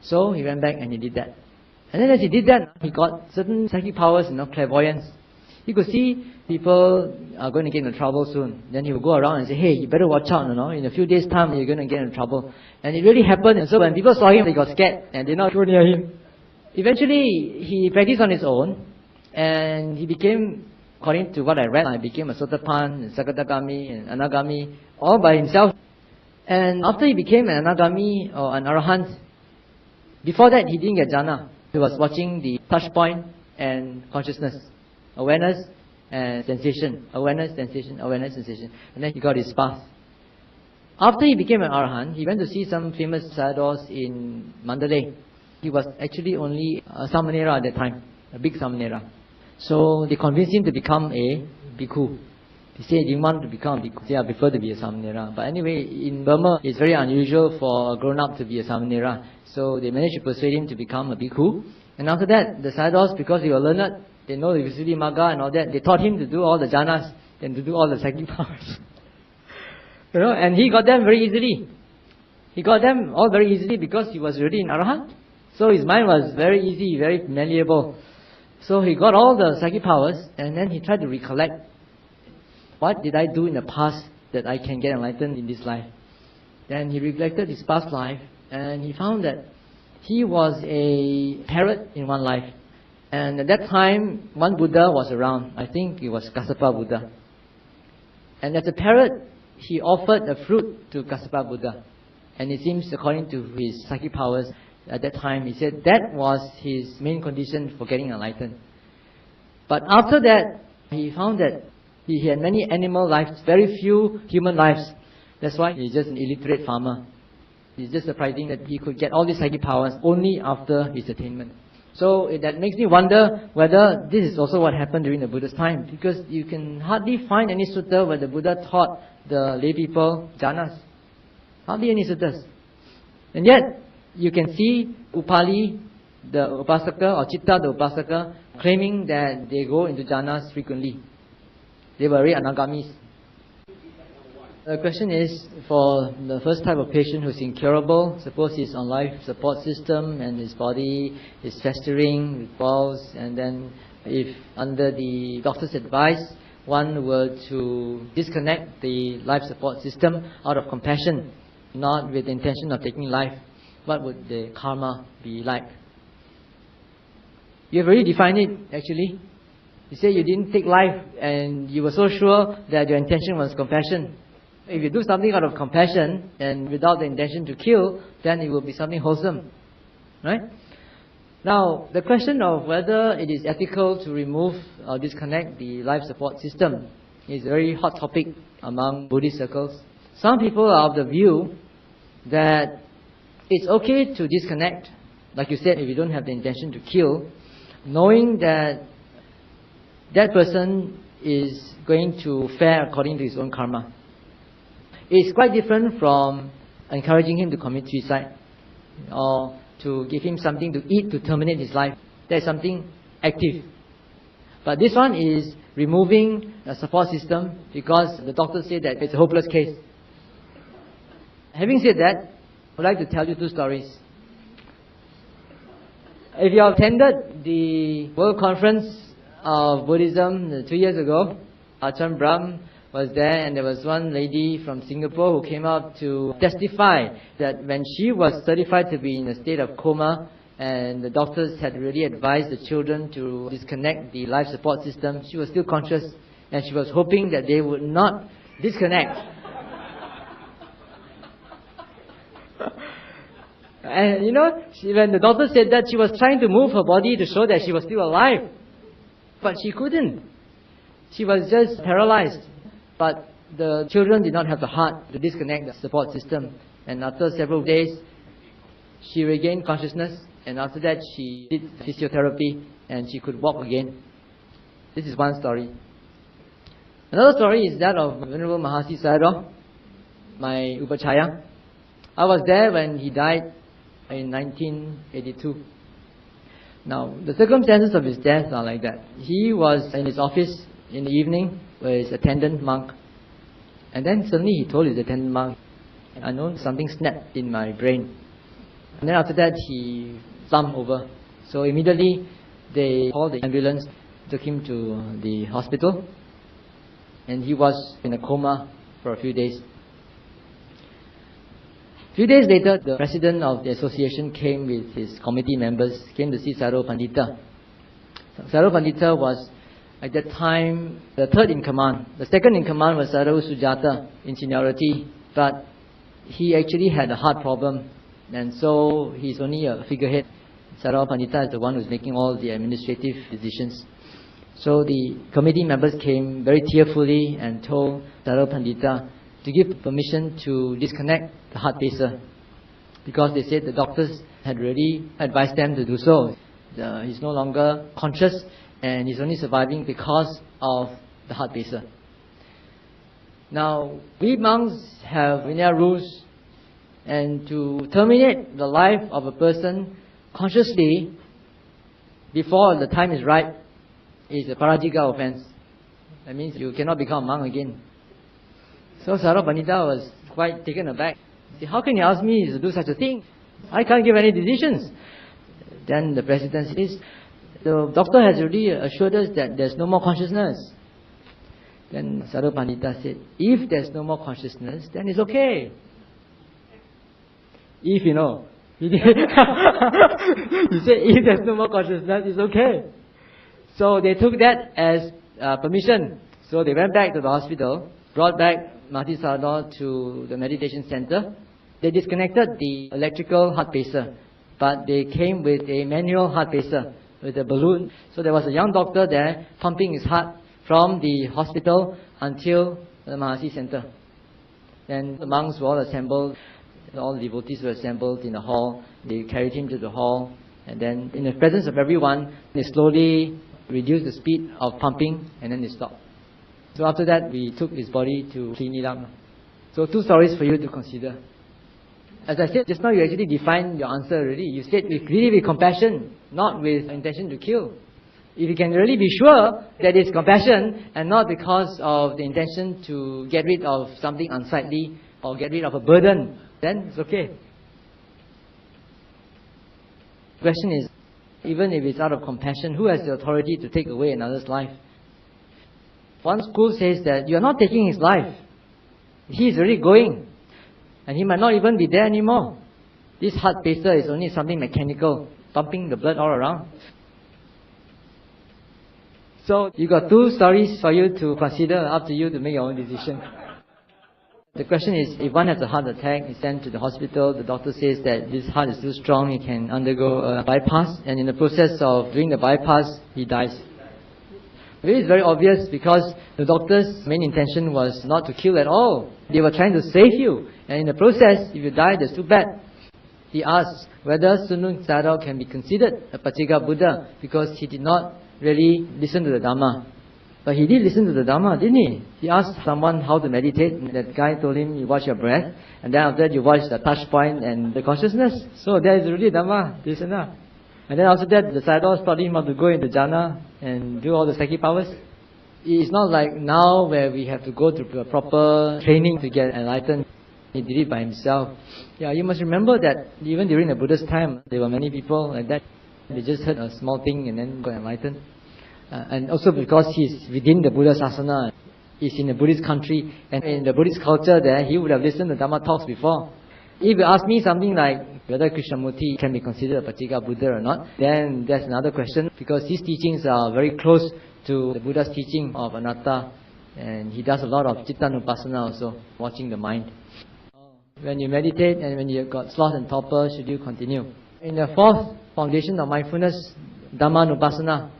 So he went back and he did that. And then as he did that, he got certain psychic powers, clairvoyance. He could see people are going to get into trouble soon. Then he would go around and say, hey, you better watch out, in a few days' time you're going to get into trouble. And it really happened. And so when people saw him, they got scared and did not go near him. Eventually, he practiced on his own, and he became, according to what I read, he became a Sotapan, Sakadagami, and Anagami, all by himself. And after he became an Anagami or an Arahant, before that he didn't get jhana. He was watching the touch point and consciousness, awareness and sensation, awareness, sensation, awareness, sensation. And then he got his path. After he became an Arahant, he went to see some famous sayadaws in Mandalay. He was actually only a Samanera at that time, a big Samanera. So they convinced him to become a Bhikkhu. He said, "Do you want to become a Bhikkhu?" He said, "I prefer to be a Samanera." But anyway, in Burma, it's very unusual for a grown-up to be a Samanera. So they managed to persuade him to become a Bhikkhu. And after that, the sayadaws, because they were learned, they know the Visuddhimagga and all that, they taught him to do all the jhanas and to do all the psychic powers. And he got them very easily. He got them all very easily because he was already in Arahant. So his mind was very easy, very malleable. So he got all the psychic powers, and then he tried to recollect, what did I do in the past that I can get enlightened in this life? Then he reflected his past life, and he found that he was a parrot in one life. And at that time, one Buddha was around. I think it was Kassapa Buddha. And as a parrot, he offered a fruit to Kassapa Buddha. And it seems, according to his psychic powers, at that time, he said that was his main condition for getting enlightened. But after that, he found that he had many animal lives, very few human lives. That's why he's just an illiterate farmer. It's just surprising that he could get all these psychic powers only after his attainment. So that makes me wonder whether this is also what happened during the Buddha's time, because you can hardly find any sutta where the Buddha taught the lay people jhanas. Hardly any suttas. And yet, you can see Upali, the Upasaka, or Chitta, the Upasaka, claiming that they go into jhanas frequently. They were very anagamis. The question is, for the first type of patient who's incurable, suppose he's on life support system and his body is festering with balls, and then if under the doctor's advice, one were to disconnect the life support system out of compassion, not with the intention of taking life, what would the karma be like? You've already defined it, actually. You say you didn't take life and you were so sure that your intention was compassion. If you do something out of compassion and without the intention to kill, then it will be something wholesome. Right? Now, the question of whether it is ethical to remove or disconnect the life support system is a very hot topic among Buddhist circles. Some people are of the view that it's okay to disconnect, like you said, if you don't have the intention to kill, knowing that that person is going to fare according to his own karma. It's quite different from encouraging him to commit suicide or to give him something to eat to terminate his life. That's something active. But this one is removing a support system because the doctor said that it's a hopeless case. Having said that, I'd like to tell you two stories. If you attended the World Conference of Buddhism 2 years ago, Ajahn Brahm was there, and there was one lady from Singapore who came up to testify that when she was certified to be in a state of coma and the doctors had really advised the children to disconnect the life support system, she was still conscious and she was hoping that they would not disconnect. And when the doctor said that, she was trying to move her body to show that she was still alive. But she couldn't. She was just paralyzed. But the children did not have the heart to disconnect the support system. And after several days, she regained consciousness. And after that, she did physiotherapy and she could walk again. This is one story. Another story is that of Venerable Mahasi Sayadaw, my Upachaya. I was there when he died in 1982. Now, the circumstances of his death are like that. He was in his office in the evening with his attendant monk. And then suddenly he told his attendant monk, I know something snapped in my brain. And then after that he slumped over. So immediately they called the ambulance, took him to the hospital. And he was in a coma for a few days. A few days later, the president of the association came with his committee members, came to see Sayadaw Pandita. Sayadaw Pandita was, at that time, the third in command. The second in command was Sayadaw Sujata in seniority, but he actually had a heart problem, and so he's only a figurehead. Sayadaw Pandita is the one who's making all the administrative decisions. So the committee members came very tearfully and told Sayadaw Pandita to to give permission to disconnect the heart pacer, because they said the doctors had already advised them to do so. He's no longer conscious and he's only surviving because of the heart pacer. Now, we monks have Vinaya rules, and to terminate the life of a person consciously before the time is ripe is a parajika offense. That means you cannot become a monk again. So Sayadaw Pandita was quite taken aback. He said, how can you ask me to do such a thing? I can't give any decisions. Then the president says, the doctor has already assured us that there's no more consciousness. Then Sayadaw Pandita said, if there's no more consciousness, then it's okay. If, you know. He said, if there's no more consciousness, it's okay. So they took that as permission. So they went back to the hospital, brought back Mahati Sayadaw to the meditation center. They disconnected the electrical heart pacer, but they came with a manual heart pacer with a balloon. So there was a young doctor there pumping his heart from the hospital until the Mahasi center. Then the monks were all assembled, all the devotees were assembled in the hall. They carried him to the hall, and then in the presence of everyone, they slowly reduced the speed of pumping, and then they stopped. So after that, we took his body to clean it up. So 2 stories for you to consider. As I said just now, you actually defined your answer already. You said really with compassion, not with intention to kill. If you can really be sure that it's compassion and not because of the intention to get rid of something unsightly or get rid of a burden, then it's okay. The question is, even if it's out of compassion, who has the authority to take away another's life? One school says that you are not taking his life. He is already going. And he might not even be there anymore. This heart pacer is only something mechanical, pumping the blood all around. So you got 2 stories for you to consider, up to you to make your own decision. The question is, if one has a heart attack, he's sent to the hospital, the doctor says that this heart is too strong, he can undergo a bypass, and in the process of doing the bypass, he dies. It is very obvious because the doctor's main intention was not to kill at all. They were trying to save you, and in the process, if you die, that's too bad. He asks whether Sunung Sayadaw can be considered a Pachika Buddha because he did not really listen to the Dhamma. But he did listen to the Dhamma, didn't he? He asked someone how to meditate, and that guy told him, you watch your breath, and then after that you watch the touch point and the consciousness. So there is really Dhamma, listen up. And then after that, the Sayadaw taught him how to go into jhana and do all the psychic powers. It's not like now where we have to go through a proper training to get enlightened. He did it by himself. Yeah, you must remember that even during the Buddha's time, there were many people like that. They just heard a small thing and then got enlightened. And also because he's within the Buddha Sasana, he's in a Buddhist country, and in the Buddhist culture there, he would have listened to Dhamma talks before. If you ask me something like whether Krishnamurti can be considered a Pachika Buddha or not, then that's another question, because his teachings are very close to the Buddha's teaching of anatta, and he does a lot of Chittanupassana also, watching the mind. When you meditate and when you've got sloth and torpor, should you continue? In the 4th foundation of mindfulness, Dhammanupassana,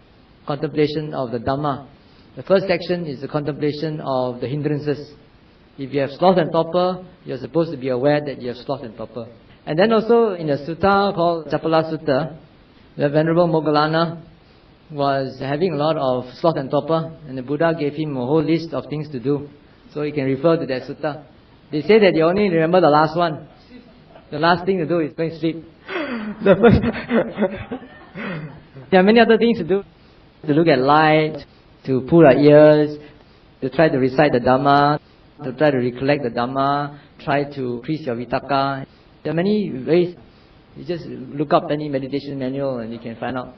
contemplation of the Dhamma. The first section is the contemplation of the hindrances. If you have sloth and torpor, you're supposed to be aware that you have sloth and torpor. And then also in a sutta called Chapala Sutta, the Venerable Moggallana was having a lot of sloth and torpor, and the Buddha gave him a whole list of things to do. So you can refer to that sutta. They say that you only remember the last one. The last thing to do is go and sleep. The first there are many other things to do. To look at light, to pull our ears, to try to recite the Dhamma, to try to recollect the Dhamma, try to increase your vitaka. There are many ways. You just look up any meditation manual and you can find out.